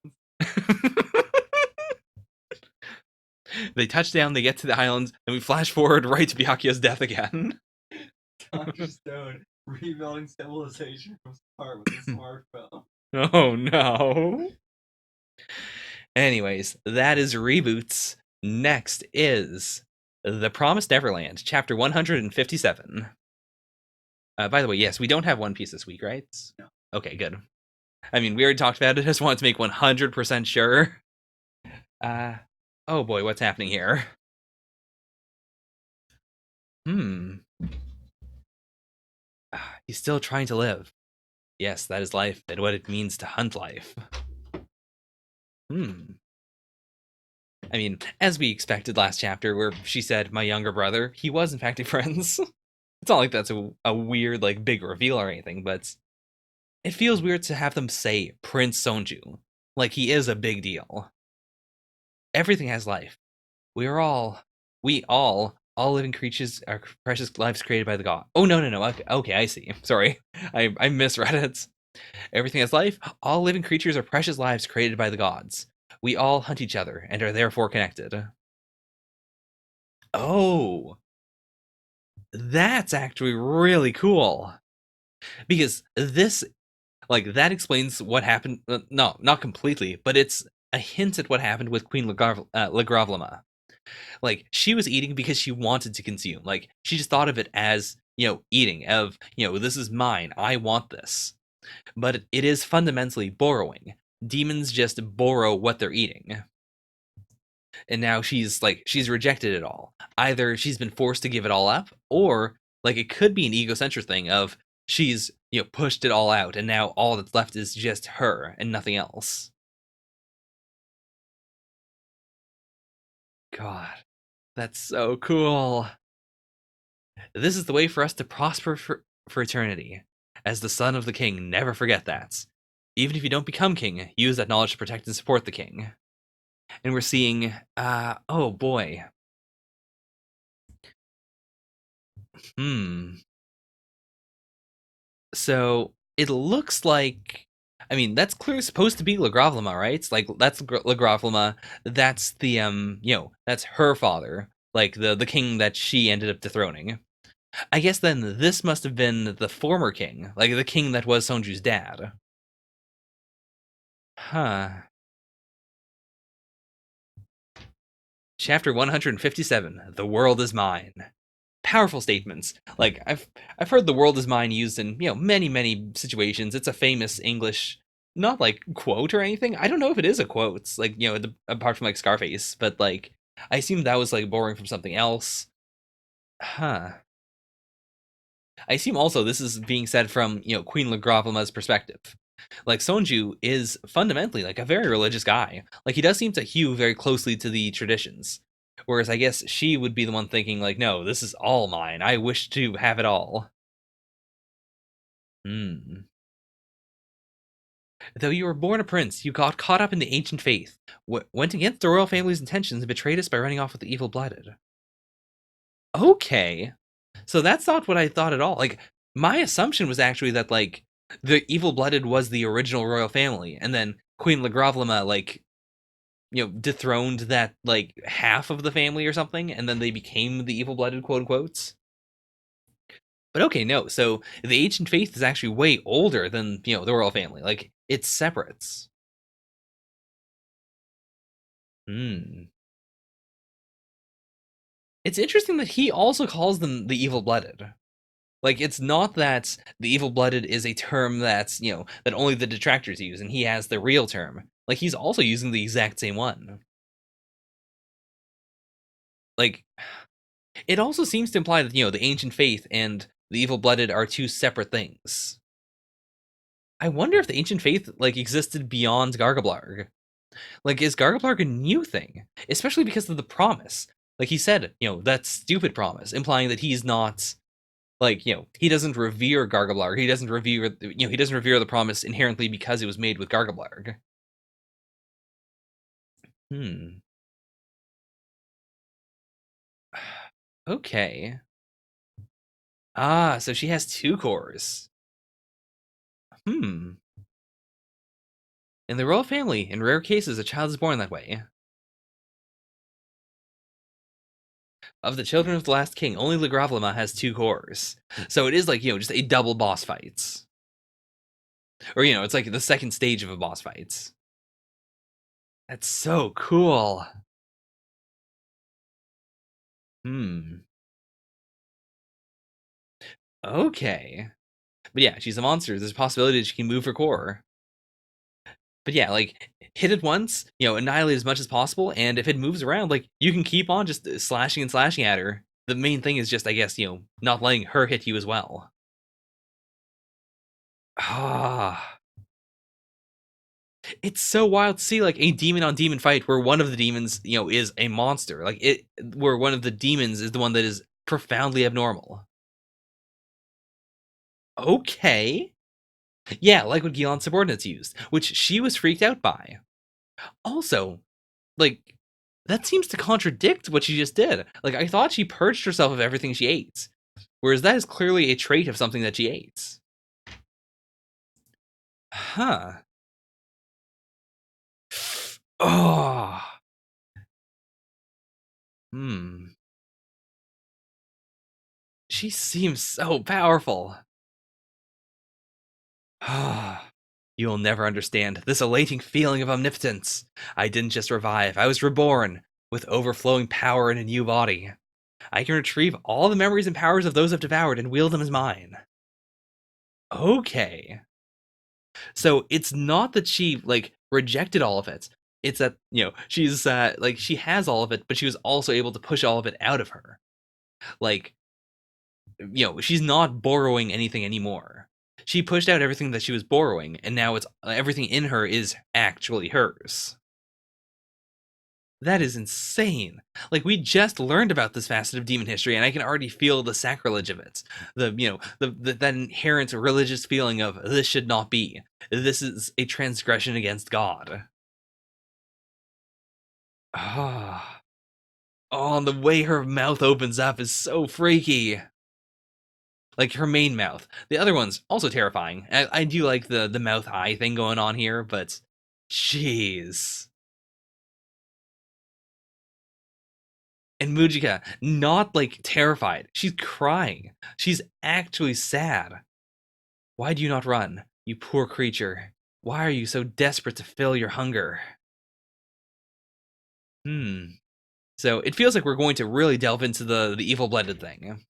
They touch down, they get to the islands, and we flash forward right to Byakuya's death again. Dr. Stone rebuilding civilization from start with a smartphone. Oh no. Anyways, that is Reboots. Next is The Promised Neverland, chapter 157. By the way, yes, we don't have One Piece this week, right? No. Okay, good. I mean, we already talked about it. I just wanted to make 100% sure. Oh boy, what's happening here? He's still trying to live. Yes, that is life, and what it means to hunt life. I mean, as we expected last chapter, where she said, my younger brother, he was in fact a friends. It's not like that's a weird, like, big reveal or anything, but it feels weird to have them say Prince Sonju. Like, he is a big deal. Everything has life. We all living creatures are precious lives created by the god. Oh, no. Okay, I see. Sorry. I misread it. Everything has life. All living creatures are precious lives created by the gods. We all hunt each other and are therefore connected. Oh, that's actually really cool. Because this, like, that explains what happened. No, not completely, but it's a hint at what happened with Queen Legravlama. Like, she was eating because she wanted to consume. Like, she just thought of it as, eating, of, this is mine. I want this. But it is fundamentally borrowing. Demons just borrow what they're eating. And now she's rejected it all. Either she's been forced to give it all up, or like it could be an egocentric thing of she's pushed it all out, and now all that's left is just her and nothing else. God, that's so cool. This is the way for us to prosper for eternity. As the son of the king, never forget that. Even if you don't become king, use that knowledge to protect and support the king. And we're seeing, oh boy. So it looks like, I mean, that's clearly supposed to be Legravlama, right? Like, that's Legravlama. That's the that's her father, like the king that she ended up dethroning. I guess then this must have been the former king, like the king that was Sonju's dad. Huh. Chapter 157, The World is Mine. Powerful statements. Like, I've heard the world is mine used in, many situations. It's a famous English, not like quote or anything. I don't know if it is a quote. It's like, apart from like Scarface, but like I assume that was like borrowing from something else. Huh. I assume also this is being said from, Queen Legravlama's perspective. Like, Sonju is fundamentally like a very religious guy. Like, he does seem to hew very closely to the traditions. Whereas I guess she would be the one thinking, like, no, this is all mine. I wish to have it all. Though you were born a prince, you got caught up in the ancient faith, went against the royal family's intentions, and betrayed us by running off with the evil-blooded. Okay. So that's not what I thought at all. Like, my assumption was actually that, like, the evil-blooded was the original royal family, and then Queen Legravlama, like, dethroned that, like, half of the family or something, and then they became the evil-blooded, quote-unquotes. But okay, no, so the ancient faith is actually way older than, the royal family. Like, it's separate. Hmm. It's interesting that he also calls them the evil-blooded. Like, it's not that the evil-blooded is a term that's, that only the detractors use, and he has the real term. Like, he's also using the exact same one. Like, it also seems to imply that, the ancient faith and the evil-blooded are two separate things. I wonder if the ancient faith, like, existed beyond Gargablarg. Like, is Gargablarg a new thing? Especially because of the promise. Like, he said, that stupid promise, implying that he's not, like, he doesn't revere Gargablarg. He doesn't revere, he doesn't revere the promise inherently because it was made with Gargablarg. Hmm. Okay. Ah, so she has two cores. Hmm. In the royal family, in rare cases, a child is born that way. Of the children of the last king, only Legravlama has two cores. So it is like, just a double boss fights. Or, it's like the second stage of a boss fights. That's so cool. Hmm. Okay. But yeah, she's a monster. There's a possibility that she can move her core. But yeah, like, hit it once, annihilate as much as possible, and if it moves around, like, you can keep on just slashing and slashing at her. The main thing is just, I guess, not letting her hit you as well. Ah. It's so wild to see, like, a demon on demon fight where one of the demons, is a monster. Like, where one of the demons is the one that is profoundly abnormal. Okay. Yeah, like what Gilon's subordinates used, which she was freaked out by. Also, like, that seems to contradict what she just did. Like, I thought she purged herself of everything she ate, whereas that is clearly a trait of something that she ate. Huh. Oh. Hmm. She seems so powerful. You'll never understand this elating feeling of omnipotence. I didn't just revive, I was reborn, with overflowing power in a new body. I can retrieve all the memories and powers of those I've devoured and wield them as mine. Okay. So it's not that she, like, rejected all of it. It's that, she's, like, she has all of it, but she was also able to push all of it out of her. Like, she's not borrowing anything anymore. She pushed out everything that she was borrowing, and now it's everything in her is actually hers. That is insane. Like, we just learned about this facet of demon history, and I can already feel the sacrilege of it. That inherent religious feeling of this should not be. This is a transgression against God. Ah. Oh, and the way her mouth opens up is so freaky. Like, her main mouth. The other one's also terrifying. I do like the mouth eye thing going on here, but jeez. And Mujika, not, like, terrified. She's crying. She's actually sad. Why do you not run, you poor creature? Why are you so desperate to fill your hunger? So it feels like we're going to really delve into the evil blended thing,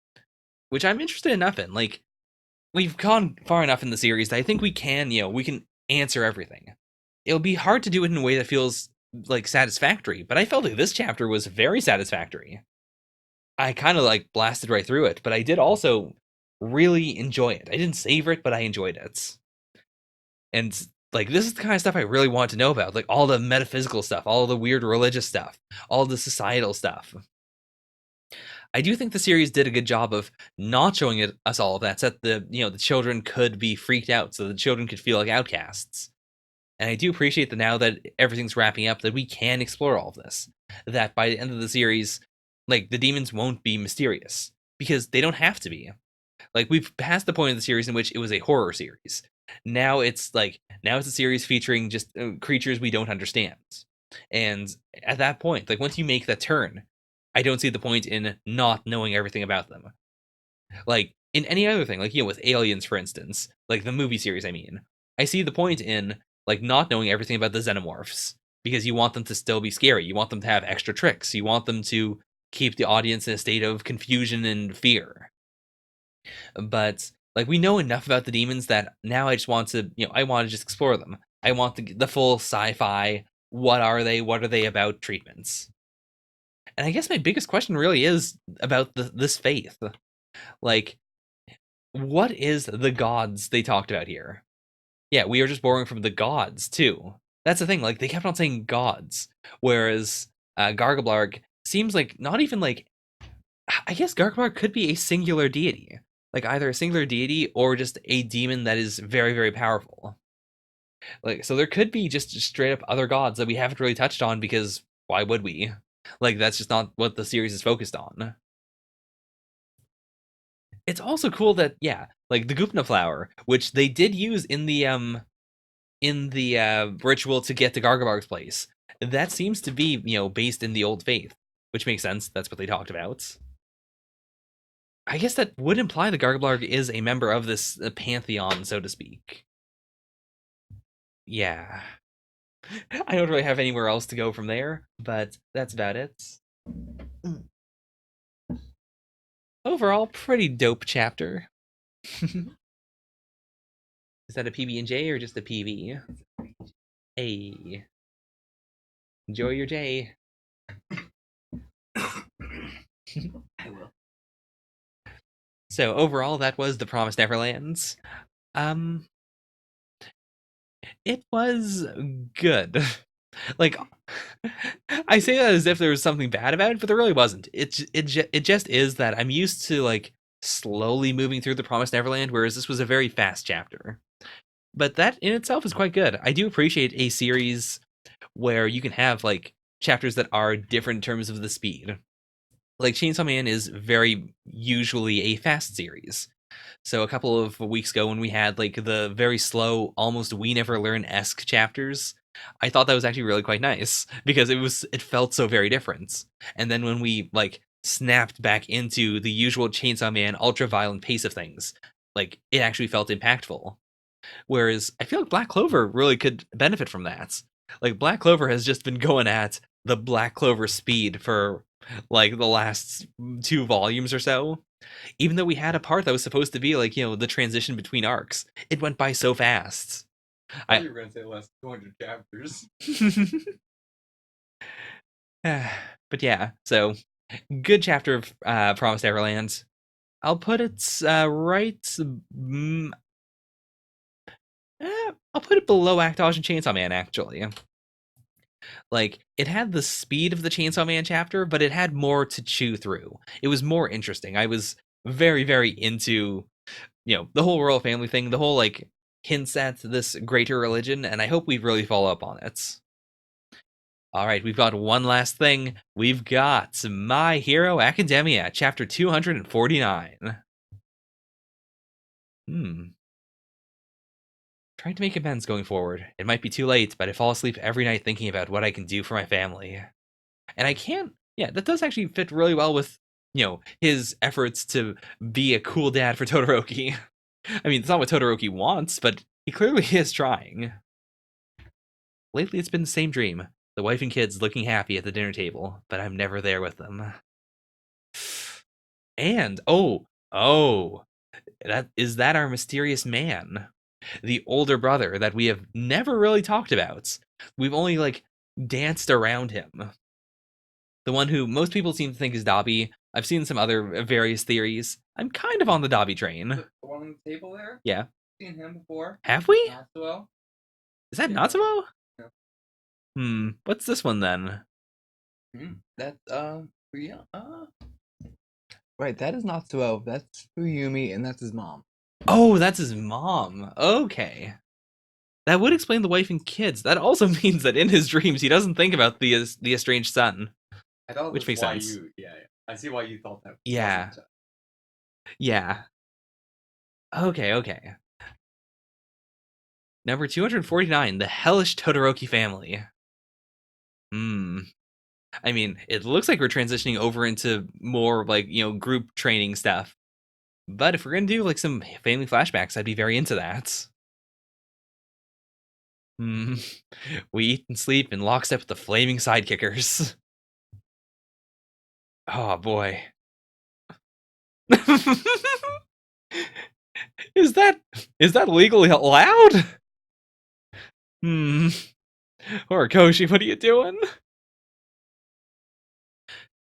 which I'm interested enough in. Like, we've gone far enough in the series that I think we can, we can answer everything. It'll be hard to do it in a way that feels, like, satisfactory, but I felt like this chapter was very satisfactory. I kind of, like, blasted right through it, but I did also really enjoy it. I didn't savor it, but I enjoyed it. And, like, this is the kind of stuff I really want to know about, like, all the metaphysical stuff, all the weird religious stuff, all the societal stuff. I do think the series did a good job of not showing us all of that, so that the children could be freaked out, so the children could feel like outcasts. And I do appreciate that now that everything's wrapping up, that we can explore all of this. That by the end of the series, like, the demons won't be mysterious, because they don't have to be. Like, we've passed the point of the series in which it was a horror series. Now it's a series featuring just creatures we don't understand. And at that point, like, once you make that turn, I don't see the point in not knowing everything about them. Like, in any other thing, like, with Aliens, for instance, like the movie series, I mean, I see the point in, like, not knowing everything about the xenomorphs. because you want them to still be scary. You want them to have extra tricks. You want them to keep the audience in a state of confusion and fear. But like we know enough about the demons that now I just want to, I want to just explore them. I want the full sci-fi. What are they? What are they about? Treatments. And I guess my biggest question really is about this faith. Like, what is the gods they talked about here? Yeah, we are just borrowing from the gods too. That's the thing. Like they kept on saying gods, whereas Gargablarg seems like not even like. I guess Gargablarg could be a singular deity, like either a singular deity or just a demon that is very, very powerful. Like so, there could be just straight up other gods that we haven't really touched on because why would we? Like that's just not what the series is focused on. It's also cool that like the Gupna flower, which they did use in the ritual to get to Gargabar's place. That seems to be, based in the old faith, which makes sense. That's what they talked about. I guess that would imply that Gargabarg is a member of this pantheon, so to speak. Yeah. I don't really have anywhere else to go from there, but that's about it. Overall, pretty dope chapter. Is that a PB&J or just a PV? Hey. Enjoy your J. I will. So overall, that was the Promised Neverlands. It was good. Like, I say that as if there was something bad about it, but there really wasn't. It just is that I'm used to like slowly moving through the Promised Neverland, whereas this was a very fast chapter. But that in itself is quite good. I do appreciate a series where you can have like chapters that are different in terms of the speed. Like Chainsaw Man is very usually a fast series. So a couple of weeks ago when we had like the very slow, almost We Never Learn-esque chapters, I thought that was actually really quite nice because it felt so very different. And then when we like snapped back into the usual Chainsaw Man ultra violent pace of things, like it actually felt impactful. Whereas I feel like Black Clover really could benefit from that. Like Black Clover has just been going at the Black Clover speed for like the last 2 volumes or so. Even though we had a part that was supposed to be like, the transition between arcs, it went by so fast. I thought you were going to say the last 200 chapters. But yeah, so good chapter of Promised Neverland. I'll put it right. I'll put it below Actosh and Chainsaw Man, actually. Like, it had the speed of the Chainsaw Man chapter, but it had more to chew through. It was more interesting. I was very, very into, the whole royal family thing, the whole, like, hints at this greater religion, and I hope we really follow up on it. All right, we've got one last thing. We've got My Hero Academia, chapter 249. Trying to make amends going forward. It might be too late, but I fall asleep every night thinking about what I can do for my family. And I can't, that does actually fit really well with, his efforts to be a cool dad for Todoroki. I mean, it's not what Todoroki wants, but he clearly is trying. Lately, it's been the same dream. The wife and kids looking happy at the dinner table, but I'm never there with them. And, that our mysterious man? The older brother that we have never really talked about. We've only, like, danced around him. The one who most people seem to think is Dabi. I've seen some other various theories. I'm kind of on the Dabi train. The one on the table there? Yeah. I've seen him before. Have we? Natsuo. Is that Natsuo? Yeah. What's this one then? That's yeah. Right, that is Natsuo. That's Fuyumi, and that's his mom. Oh, that's his mom. Okay. That would explain the wife and kids. That also means that in his dreams he doesn't think about the estranged son. I thought which makes sense. I see why you thought that. Yeah. Yeah. Okay. Number 249, the Hellish Todoroki family. I mean, it looks like we're transitioning over into more like, group training stuff. But if we're going to do like some family flashbacks, I'd be very into that. We eat and sleep in lockstep with the flaming sidekickers. Oh boy. Is that legally allowed? Horikoshi, what are you doing?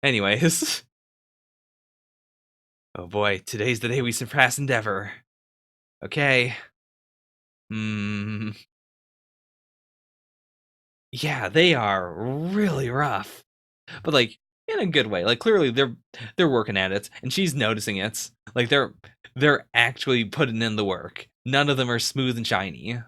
Anyways. Oh boy, today's the day we surpass Endeavor. Okay. Yeah, they are really rough. But like in a good way. Like clearly they're working at it and she's noticing it. Like they're actually putting in the work. None of them are smooth and shiny.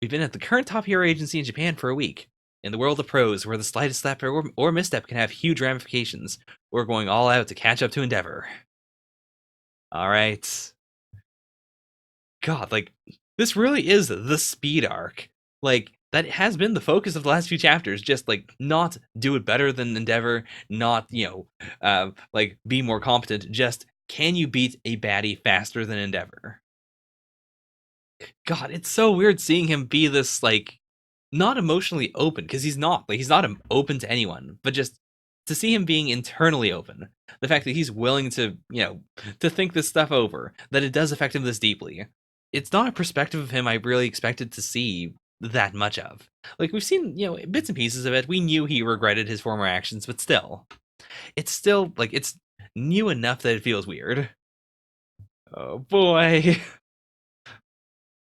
We've been at the current top hero agency in Japan for a week. In the world of pros, where the slightest slap or misstep can have huge ramifications, we're going all out to catch up to Endeavor. Alright. God, like, this really is the speed arc. Like, that has been the focus of the last few chapters. Just, like, not do it better than Endeavor, not, like, be more competent. Just, can you beat a baddie faster than Endeavor? God, it's so weird seeing him be this, like, not emotionally open, because he's not open to anyone, but just to see him being internally open, the fact that he's willing to to think this stuff over, that it does affect him this deeply, it's not a perspective of him I really expected to see that much of. Like, we've seen bits and pieces of it. We knew he regretted his former actions, but still it's like it's new enough that it feels weird. Oh boy.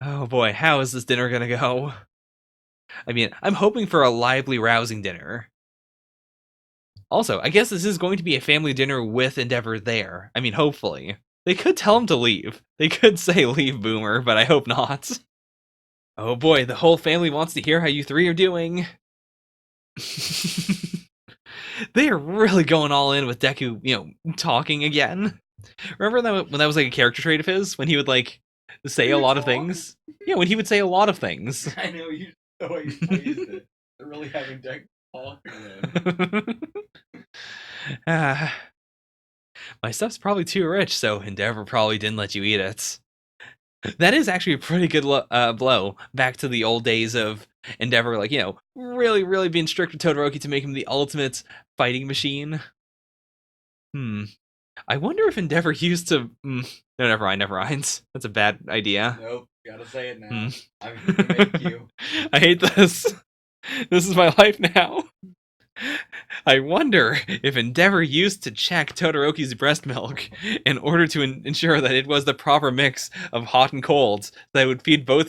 Oh boy, how is this dinner gonna go? I mean, I'm hoping for a lively, rousing dinner. Also, I guess this is going to be a family dinner with Endeavor there. I mean, hopefully. They could tell him to leave. They could say, leave, Boomer, but I hope not. Oh boy, the whole family wants to hear how you three are doing. They are really going all in with Deku, talking again. Remember when that was like a character trait of his? When he would, like, say a lot of things? Yeah, when he would say a lot of things. I know, the way you phrased it. They're really having Deku talking then. My stuff's probably too rich, so Endeavor probably didn't let you eat it. That is actually a pretty good blow back to the old days of Endeavor, like, really, really being strict with Todoroki to make him the ultimate fighting machine. I wonder if Endeavor used to... No, never mind. That's a bad idea. Nope, gotta say it now. I'm gonna make you. I hate this. This is my life now. I wonder if Endeavor used to check Todoroki's breast milk in order to ensure that it was the proper mix of hot and cold that would feed both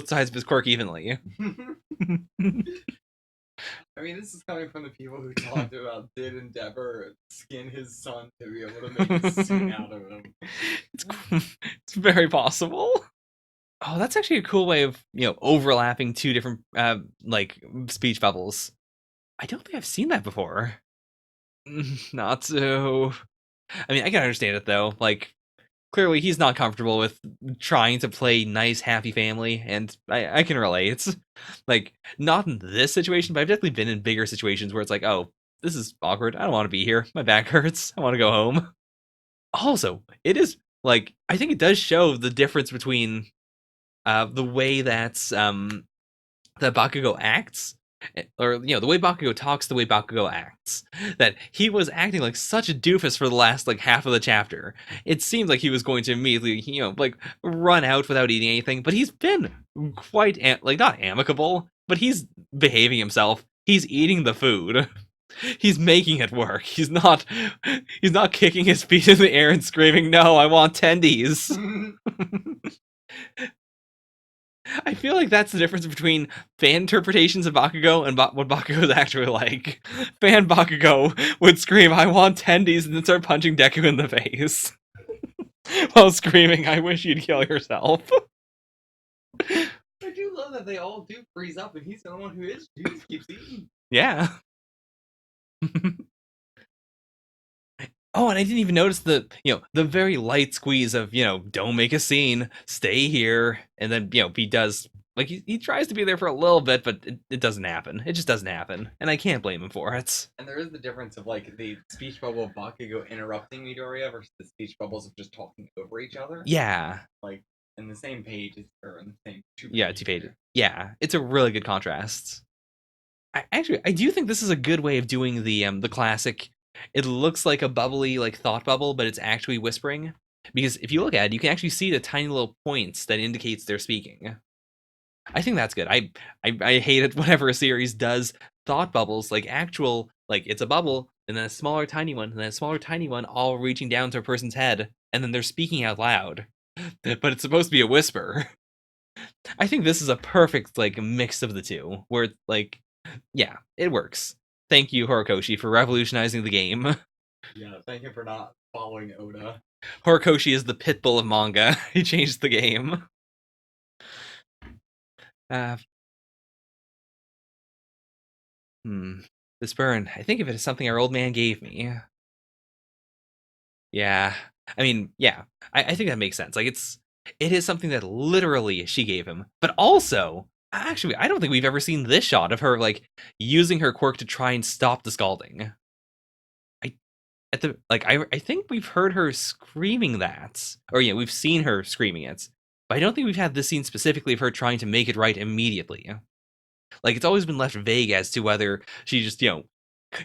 sides of his quirk evenly. I mean, this is coming from the people who talked about did Endeavor skin his son to be able to make a suit out of him. It's very possible. Oh, that's actually a cool way of, overlapping two different, like, speech bubbles. I don't think I've seen that before. Not so. I mean, I can understand it, though. Like, clearly he's not comfortable with trying to play nice, happy family, and I can relate. Like, not in this situation, but I've definitely been in bigger situations where it's like, oh, this is awkward. I don't want to be here. My back hurts. I want to go home. Also, it is, like, I think it does show the difference between the way that Bakugo acts, or the way Bakugo talks, the way Bakugo acts. That he was acting like such a doofus for the last like half of the chapter. It seemed like he was going to immediately like run out without eating anything, but he's been quite like not amicable, but he's behaving himself. He's eating the food. He's making it work. He's not kicking his feet in the air and screaming, "No, I want tendies." I feel like that's the difference between fan interpretations of Bakugo and what Bakugo is actually like. Fan Bakugo would scream, "I want tendies," and then start punching Deku in the face. While screaming, "I wish you'd kill yourself." I do love that they all do freeze up, and he's the only one who just keeps eating. Yeah. Oh, and I didn't even notice the very light squeeze of, don't make a scene, stay here. And then, he does Like, he tries to be there for a little bit, but it doesn't happen. It just doesn't happen. And I can't blame him for it. And there is the difference of, like, the speech bubble of Bakugo interrupting Midoriya versus the speech bubbles of just talking over each other. Yeah. Like, in the same page, or in the same 2 pages. Yeah, 2 pages. Yeah, it's a really good contrast. I do think this is a good way of doing the classic. It looks like a bubbly, like, thought bubble, but it's actually whispering. Because if you look at it, you can actually see the tiny little points that indicates they're speaking. I think that's good. I hate it whenever a series does thought bubbles, like actual, like, it's a bubble, and then a smaller tiny one, and then a smaller tiny one, all reaching down to a person's head, and then they're speaking out loud. But it's supposed to be a whisper. I think this is a perfect, like, mix of the two, where it's like, yeah, it works. Thank you, Horikoshi, for revolutionizing the game. Yeah, thank you for not following Oda. Horikoshi is the pit bull of manga. He changed the game. This burn, I think of it as something our old man gave me. Yeah. I mean, yeah. I think that makes sense. Like, it is something that literally she gave him. But also, actually, I don't think we've ever seen this shot of her, like, using her quirk to try and stop the scalding. I think we've heard her screaming that. Or, yeah, we've seen her screaming it. But I don't think we've had this scene specifically of her trying to make it right immediately. Like, it's always been left vague as to whether she just,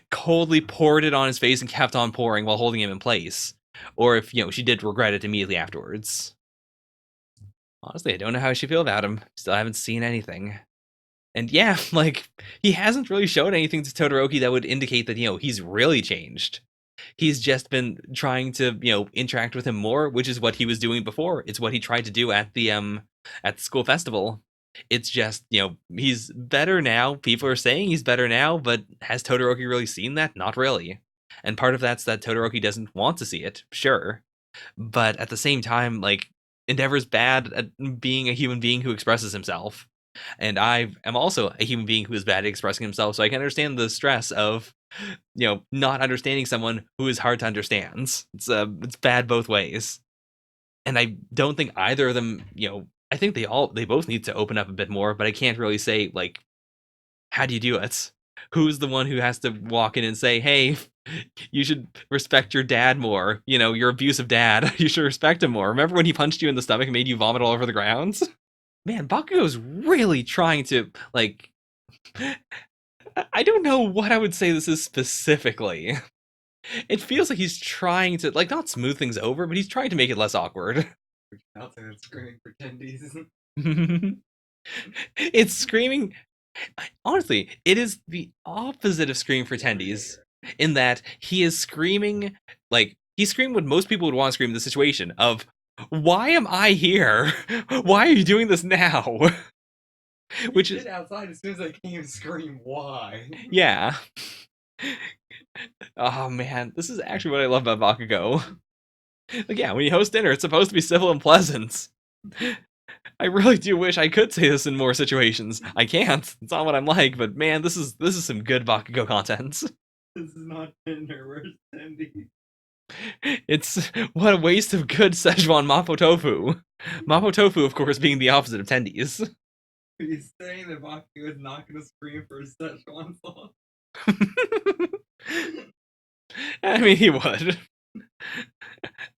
coldly poured it on his face and kept on pouring while holding him in place. Or if, she did regret it immediately afterwards. Honestly, I don't know how I should feel about him. Still haven't seen anything. And yeah, like, he hasn't really shown anything to Todoroki that would indicate that, he's really changed. He's just been trying to, interact with him more, which is what he was doing before. It's what he tried to do at the school festival. It's just, he's better now. People are saying he's better now, but has Todoroki really seen that? Not really. And part of that's that Todoroki doesn't want to see it, sure. But at the same time, like, Endeavor's bad at being a human being who expresses himself. And I am also a human being who is bad at expressing himself, so I can understand the stress of, not understanding someone who is hard to understand. It's bad both ways. And I don't think either of them, I think they both need to open up a bit more, but I can't really say, like, how do you do it? Who's the one who has to walk in and say, hey, you should respect your dad more, your abusive dad, you should respect him more. Remember when he punched you in the stomach and made you vomit all over the ground? Man, Bakugo's really trying to, like, I don't know what I would say this is specifically. It feels like he's trying to, like, not smooth things over, but he's trying to make it less awkward. I'll say it's screaming for tendies. It's screaming. Honestly, it is the opposite of screaming for tendies, in that he is screaming, like, he screamed what most people would want to scream in the situation of, why am I here? Why are you doing this now? Which is outside as soon as I came, scream, why? Yeah. Oh man, this is actually what I love about Bakugo. Like, yeah, when you host dinner, it's supposed to be civil and pleasant. I really do wish I could say this in more situations. I can't. It's not what I'm like, but man, this is some good Bakugo content. This is not dinner, where's Tendy? It's what a waste of good Szechuan Mapo Tofu. Mapo Tofu, of course, being the opposite of tendies. Are you saying that Bakugo is not going to scream for a Szechuan sauce? I mean, he would.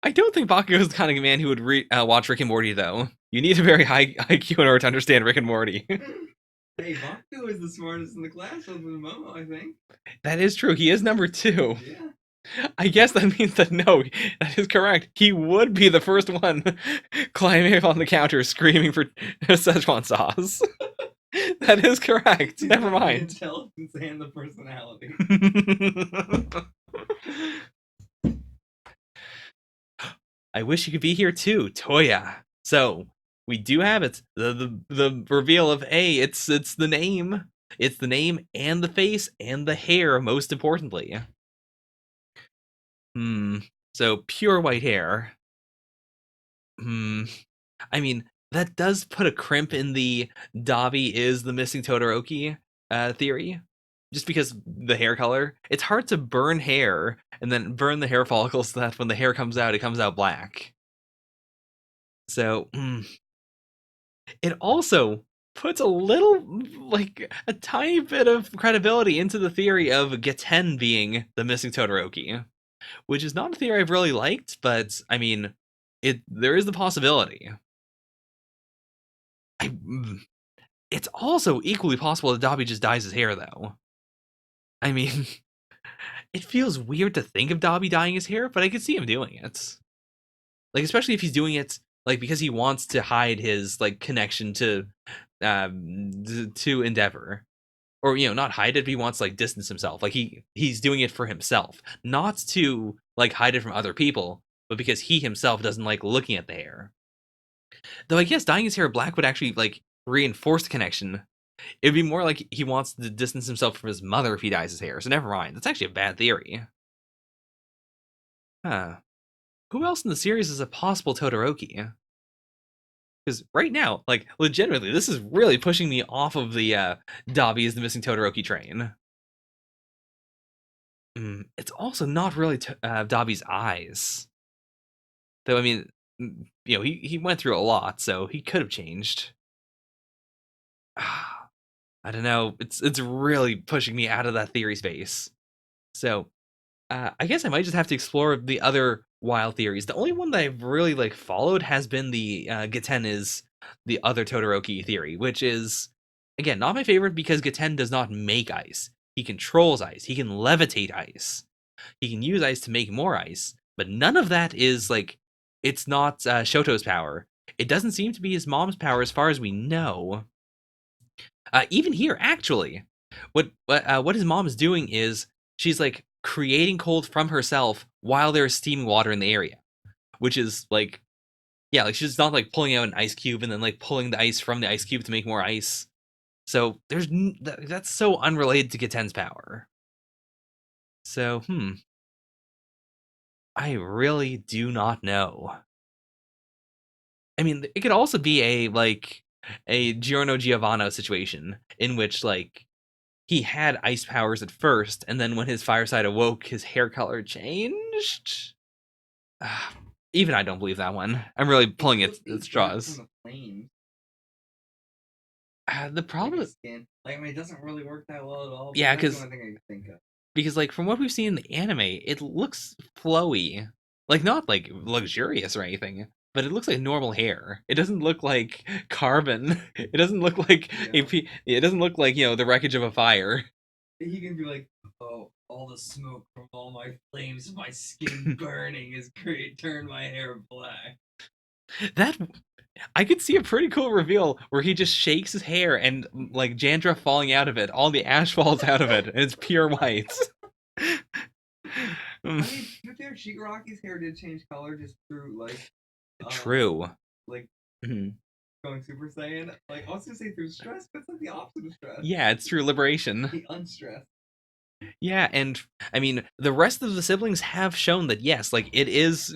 I don't think Bakugo is the kind of man who would watch Rick and Morty, though. You need a very high IQ in order to understand Rick and Morty. Hey, Bakugo is the smartest in the class other than Momo, I think. That is true. He is number 2. Yeah. I guess that means that no, that is correct. He would be the first one climbing up on the counter screaming for Szechuan sauce. That is correct. He's Never mind. The intelligence and the personality. I wish you could be here too, Toya. So we do have it. The reveal of it's the name. It's the name and the face and the hair, most importantly. So pure white hair. I mean, that does put a crimp in the Dabi is the missing Todoroki theory. Just because the hair color. It's hard to burn hair and then burn the hair follicles so that when the hair comes out, it comes out black. So, it also puts a little, like, a tiny bit of credibility into the theory of Geten being the missing Todoroki, which is not a theory I've really liked, but, I mean, there is the possibility. It's also equally possible that Dabi just dyes his hair, though. I mean, it feels weird to think of Dabi dyeing his hair, but I could see him doing it. Like, especially if he's doing it, like, because he wants to hide his, like, connection to Endeavor. Or, you know, not hide it, but he wants to, like, distance himself. Like, he's doing it for himself. Not to, like, hide it from other people, but because he himself doesn't like looking at the hair. Though I guess dyeing his hair black would actually, like, reinforce the connection. It'd be more like he wants to distance himself from his mother if he dyes his hair, so never mind. That's actually a bad theory. Huh. Who else in the series is a possible Todoroki? Because right now, like, legitimately, this is really pushing me off of the Dabi is the missing Todoroki train. It's also not really Dabi's eyes. Though, I mean, you know, he went through a lot, so he could have changed. I don't know. It's really pushing me out of that theory space. So, I guess I might just have to explore the other wild theories. The only one that I've really, like, followed has been the Geten is the other Todoroki theory, which is, again, not my favorite because Geten does not make ice. He controls ice. He can levitate ice. He can use ice to make more ice. But none of that is, like, it's not Shoto's power. It doesn't seem to be his mom's power as far as we know. Even here, actually, what his mom is doing is she's, like, creating cold from herself while there's steaming water in the area, which is, like, yeah, like, she's not, like, pulling out an ice cube and then, like, pulling the ice from the ice cube to make more ice. So that's so unrelated to Geten's power. So, I really do not know. I mean, it could also be a Giorno Giovanna situation in which, like, he had ice powers at first, and then when his fireside awoke, his hair color changed. Even I don't believe that one. I'm really pulling at straws. The problem is, like, I mean, it doesn't really work that well at all. Yeah, because that's the only thing I can think of. Because, like, from what we've seen in the anime, it looks flowy, like, not like luxurious or anything, but it looks like normal hair. It doesn't look like carbon. It doesn't look like it doesn't look like, you know, the wreckage of a fire. He can be like, oh, all the smoke from all my flames, my skin burning has turned my hair black. That I could see a pretty cool reveal where he just shakes his hair and, like, dandruff falling out of it, all the ash falls out of it, and it's pure white. I mean, Shigaraki's hair did change color just through, like, true. Like, going Super Saiyan. Like, I was gonna say through stress, but it's like the opposite of stress. Yeah, it's through liberation. He unstressed. Yeah, and I mean, the rest of the siblings have shown that, yes, like, it is,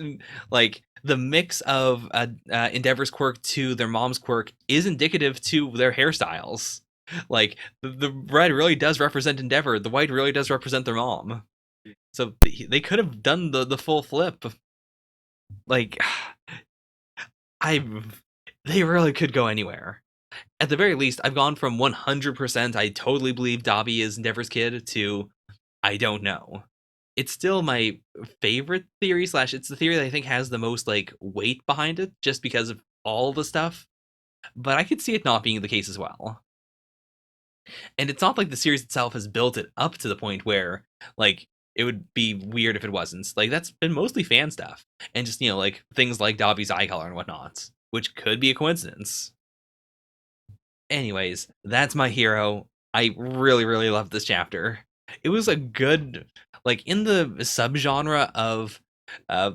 like, the mix of Endeavor's quirk to their mom's quirk is indicative to their hairstyles. Like, the red really does represent Endeavor, the white really does represent their mom. So they could have done the full flip. Like, they really could go anywhere. At the very least, I've gone from 100% I totally believe Dabi is Endeavor's kid to I don't know. It's still my favorite theory / it's the theory that I think has the most, like, weight behind it just because of all the stuff. But I could see it not being the case as well. And it's not like the series itself has built it up to the point where, like, it would be weird if it wasn't. Like, that's been mostly fan stuff. And just, you know, like, things like Dabi's eye color and whatnot, which could be a coincidence. Anyways, that's my hero. I really, really love this chapter. It was a good, like, in the subgenre of,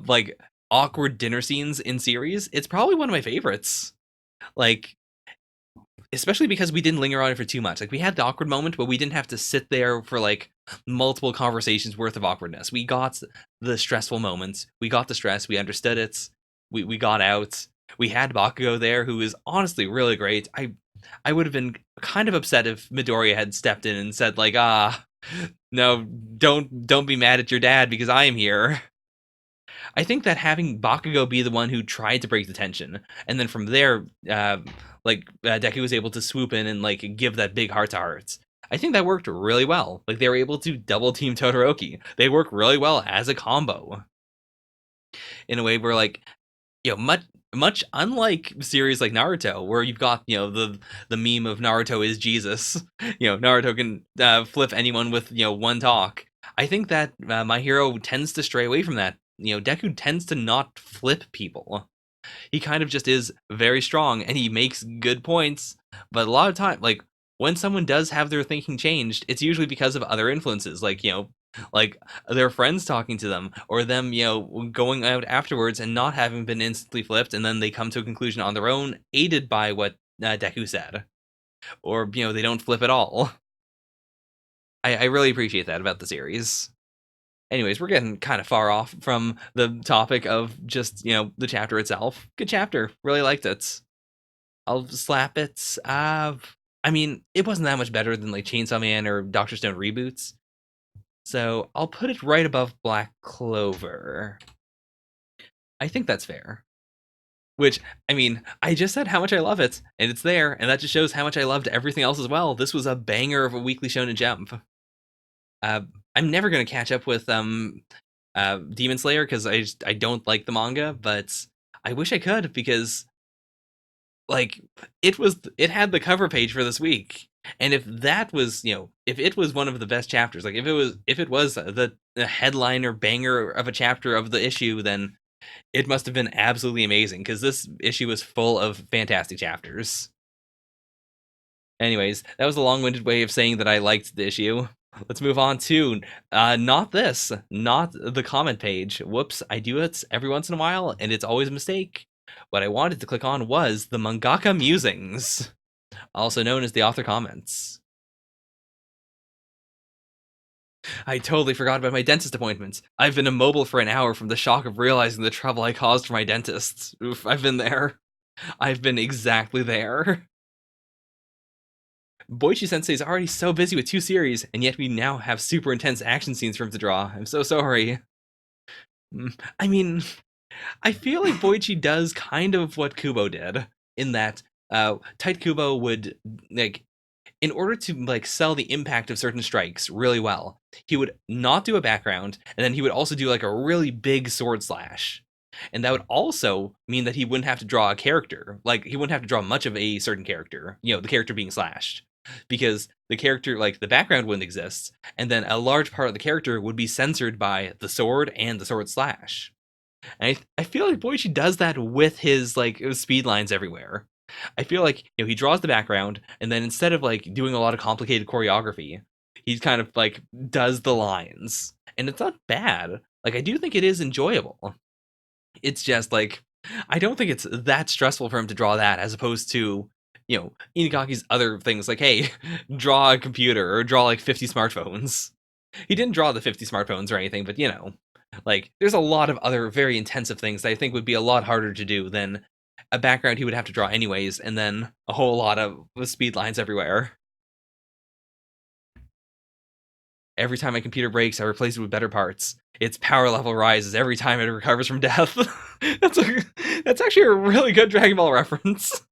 like, awkward dinner scenes in series, it's probably one of my favorites. Like, especially because we didn't linger on it for too much. Like, we had the awkward moment, but we didn't have to sit there for, like, multiple conversations worth of awkwardness. We got the stressful moments. We got the stress. We understood it. We got out. We had Bakugo there, who is honestly really great. I would have been kind of upset if Midoriya had stepped in and said, like, no, don't be mad at your dad because I am here. I think that having Bakugo be the one who tried to break the tension, and then from there, Deku was able to swoop in and like give that big heart to hearts. I think that worked really well. Like they were able to double team Todoroki. They work really well as a combo. In a way where like, much unlike series like Naruto, where you've got the meme of Naruto is Jesus. Naruto can flip anyone with one talk. I think that My Hero tends to stray away from that. Deku tends to not flip people. He kind of just is very strong and he makes good points, but a lot of time, like when someone does have their thinking changed, it's usually because of other influences, like their friends talking to them, or them going out afterwards and not having been instantly flipped, and then they come to a conclusion on their own, aided by what Deku said, or they don't flip at all. I really appreciate that about the series. Anyways, we're getting kind of far off from the topic of just, the chapter itself. Good chapter. Really liked it. I'll slap it. I mean, it wasn't that much better than like Chainsaw Man or Dr. Stone reboots. So I'll put it right above Black Clover. I think that's fair. Which, I mean, I just said how much I love it, and it's there, and that just shows how much I loved everything else as well. This was a banger of a weekly Shonen Jump. I'm never gonna catch up with Demon Slayer because I don't like the manga, but I wish I could because like it had the cover page for this week, and if that was if it was one of the best chapters, like if it was the headline or banger of a chapter of the issue, then it must have been absolutely amazing because this issue was full of fantastic chapters. Anyways, that was a long-winded way of saying that I liked the issue. Let's move on to not the comment page. Whoops, I do it every once in a while, and it's always a mistake. What I wanted to click on was the Mangaka Musings, also known as the author comments. I totally forgot about my dentist appointment. I've been immobile for an hour from the shock of realizing the trouble I caused for my dentist. Oof, I've been there. I've been exactly there. Boichi Sensei is already so busy with 2 series, and yet we now have super intense action scenes for him to draw. I'm so sorry. I mean, I feel like Boichi does kind of what Kubo did, in that Tight Kubo would, like, in order to like sell the impact of certain strikes really well, he would not do a background, and then he would also do like a really big sword slash. And that would also mean that he wouldn't have to draw a character. Like, he wouldn't have to draw much of a certain character, the character being slashed. Because the character, like, the background wouldn't exist, and then a large part of the character would be censored by the sword and the sword slash. And I feel like Boichi does that with his, like, speed lines everywhere. I feel like, he draws the background, and then instead of, like, doing a lot of complicated choreography, he's kind of, like, does the lines. And it's not bad. Like, I do think it is enjoyable. It's just, like, I don't think it's that stressful for him to draw that, as opposed to, Inagaki's other things, like, hey, draw a computer, or draw, like, 50 smartphones. He didn't draw the 50 smartphones or anything, but, like, there's a lot of other very intensive things that I think would be a lot harder to do than a background he would have to draw anyways, and then a whole lot of speed lines everywhere. Every time my computer breaks, I replace it with better parts. Its power level rises every time it recovers from death. That's actually a really good Dragon Ball reference.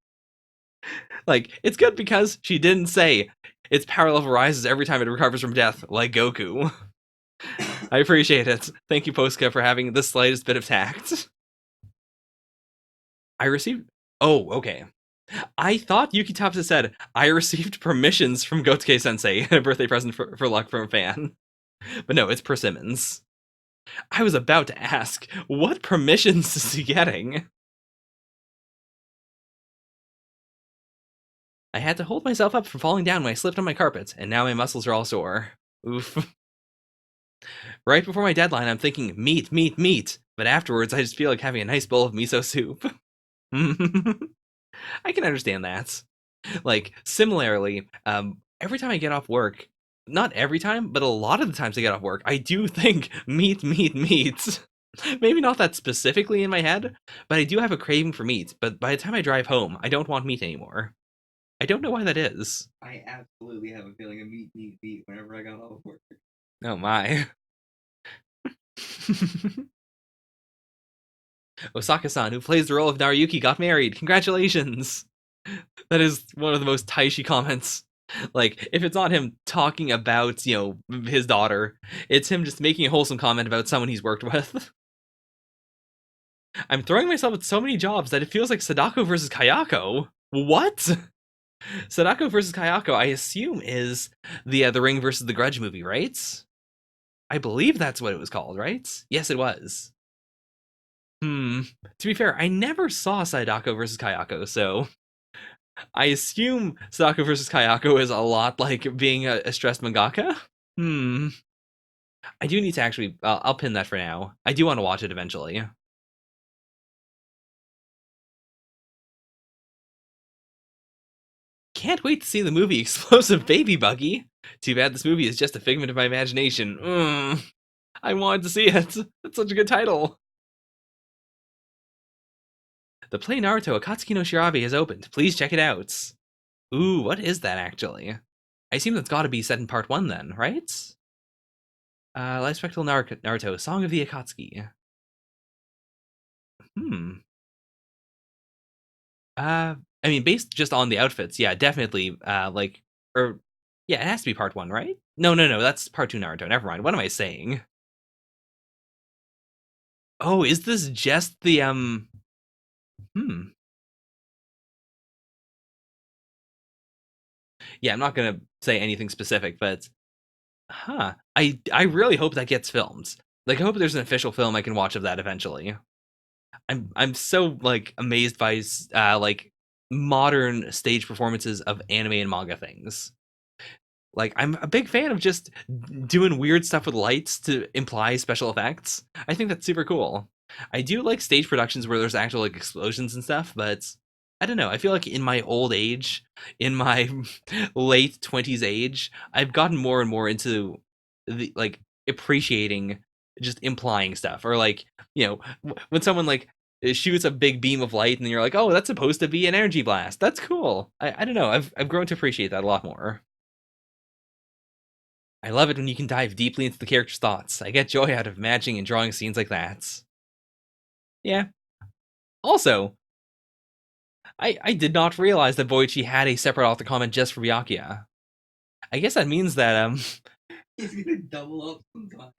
Like, it's good because she didn't say its power level rises every time it recovers from death, like Goku. I appreciate it. Thank you, Posca, for having the slightest bit of tact. I received... Oh, okay. I thought Yuki Tapsa said, I received permissions from Gotsuke Sensei, a birthday present for luck from a fan. But no, it's Persimmons. I was about to ask, what permissions is he getting? I had to hold myself up from falling down when I slipped on my carpet, and now my muscles are all sore. Oof. Right before my deadline, I'm thinking, meat, meat, meat. But afterwards, I just feel like having a nice bowl of miso soup. I can understand that. Like, similarly, every time I get off work, not every time, but a lot of the times I get off work, I do think meat, meat, meat. Maybe not that specifically in my head, but I do have a craving for meat. But by the time I drive home, I don't want meat anymore. I don't know why that is. I absolutely have a feeling of meat, meat, meat whenever I got off work. Oh my. Osaka-san, who plays the role of Naruyuki, got married. Congratulations! That is one of the most Taishi comments. Like, if it's not him talking about, his daughter, it's him just making a wholesome comment about someone he's worked with. I'm throwing myself at so many jobs that it feels like Sadako versus Kayako. What? Sadako versus Kayako, I assume, is the Ring versus the Grudge movie, right? I believe that's what it was called, right? Yes, it was. To be fair, I never saw Sadako versus Kayako, so I assume Sadako versus Kayako is a lot like being a stressed mangaka. I do need to actually... I'll pin that for now. I do want to watch it eventually. Can't wait to see the movie Explosive Baby Buggy. Too bad this movie is just a figment of my imagination. I wanted to see it. It's such a good title. The Play Naruto Akatsuki no Shirabi has opened. Please check it out. Ooh, what is that actually? I assume that's gotta be set in part 1 then, right? Life Spectral Naruto, Song of the Akatsuki. I mean, based just on the outfits, yeah, definitely, yeah, it has to be part 1, right? No, that's part 2 Naruto, never mind, what am I saying? Oh, is this just the, Yeah, I'm not gonna say anything specific, but... I really hope that gets filmed. Like, I hope there's an official film I can watch of that eventually. I'm so, like, amazed by, like, modern stage performances of anime and manga things. Like, I'm a big fan of just doing weird stuff with lights to imply special effects. I think that's super cool. I do like stage productions where there's actual, like, explosions and stuff, but I don't know. I feel like in my old age, in my late 20s age, I've gotten more and more into the, like, appreciating just implying stuff, or like, when someone like shoots a big beam of light and you're like, oh, that's supposed to be an energy blast. That's cool. I don't know. I've grown to appreciate that a lot more. I love it when you can dive deeply into the character's thoughts. I get joy out of imagining and drawing scenes like that. Yeah. Also, I did not realize that Boichi had a separate author comment just for Byakuya. I guess that means that he's gonna double up sometime.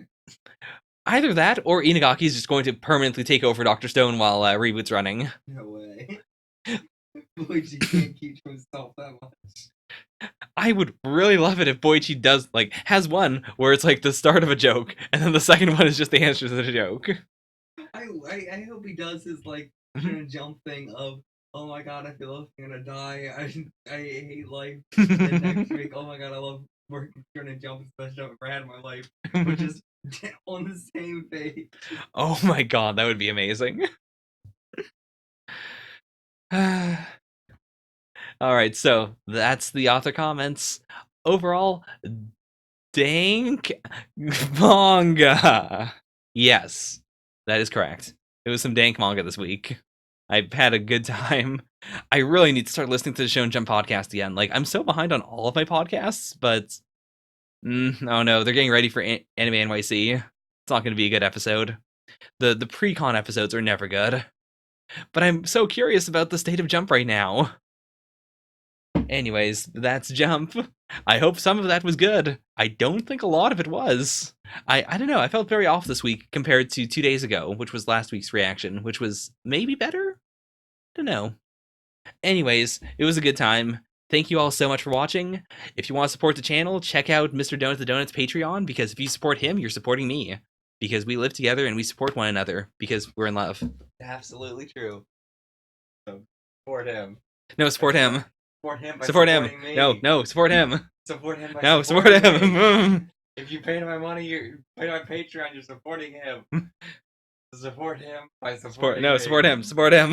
Either that, or Inagaki's just going to permanently take over Dr. Stone while Reboot's running. No way. Boichi can't keep to himself that much. I would really love it if Boichi does, like, has one where it's like the start of a joke, and then the second one is just the answer to the joke. I hope he does his, like, jump thing of, oh my god, I feel like I'm gonna die, I hate life, and then next week, oh my god, I love working, and jump, especially I've ever had in my life, which is on the same page. Oh my god, that would be amazing. Alright, so that's the author comments. Overall, DANK manga. Yes, that is correct. It was some DANK manga this week. I've had a good time. I really need to start listening to the Shonen Jump podcast again. Like, I'm so behind on all of my podcasts, but... oh no, they're getting ready for Anime NYC. It's not going to be a good episode. The pre-con episodes are never good. But I'm so curious about the state of Jump right now. Anyways, that's Jump. I hope some of that was good. I don't think a lot of it was. I don't know, I felt very off this week compared to 2 days ago, which was last week's reaction, which was maybe better? Don't know. Anyways, it was a good time. Thank you all so much for watching. If you want to support the channel, check out Mr. Donut the Donut's Patreon, because if you support him, you're supporting me. Because we live together and we support one another, because we're in love. Absolutely true. So, support him. No, support him. Support him by support him. Me. No, support him. Support him by no, support him. Me. If you pay my money, you pay my Patreon, you're supporting him. Support him by supporting me. Support him. Support him.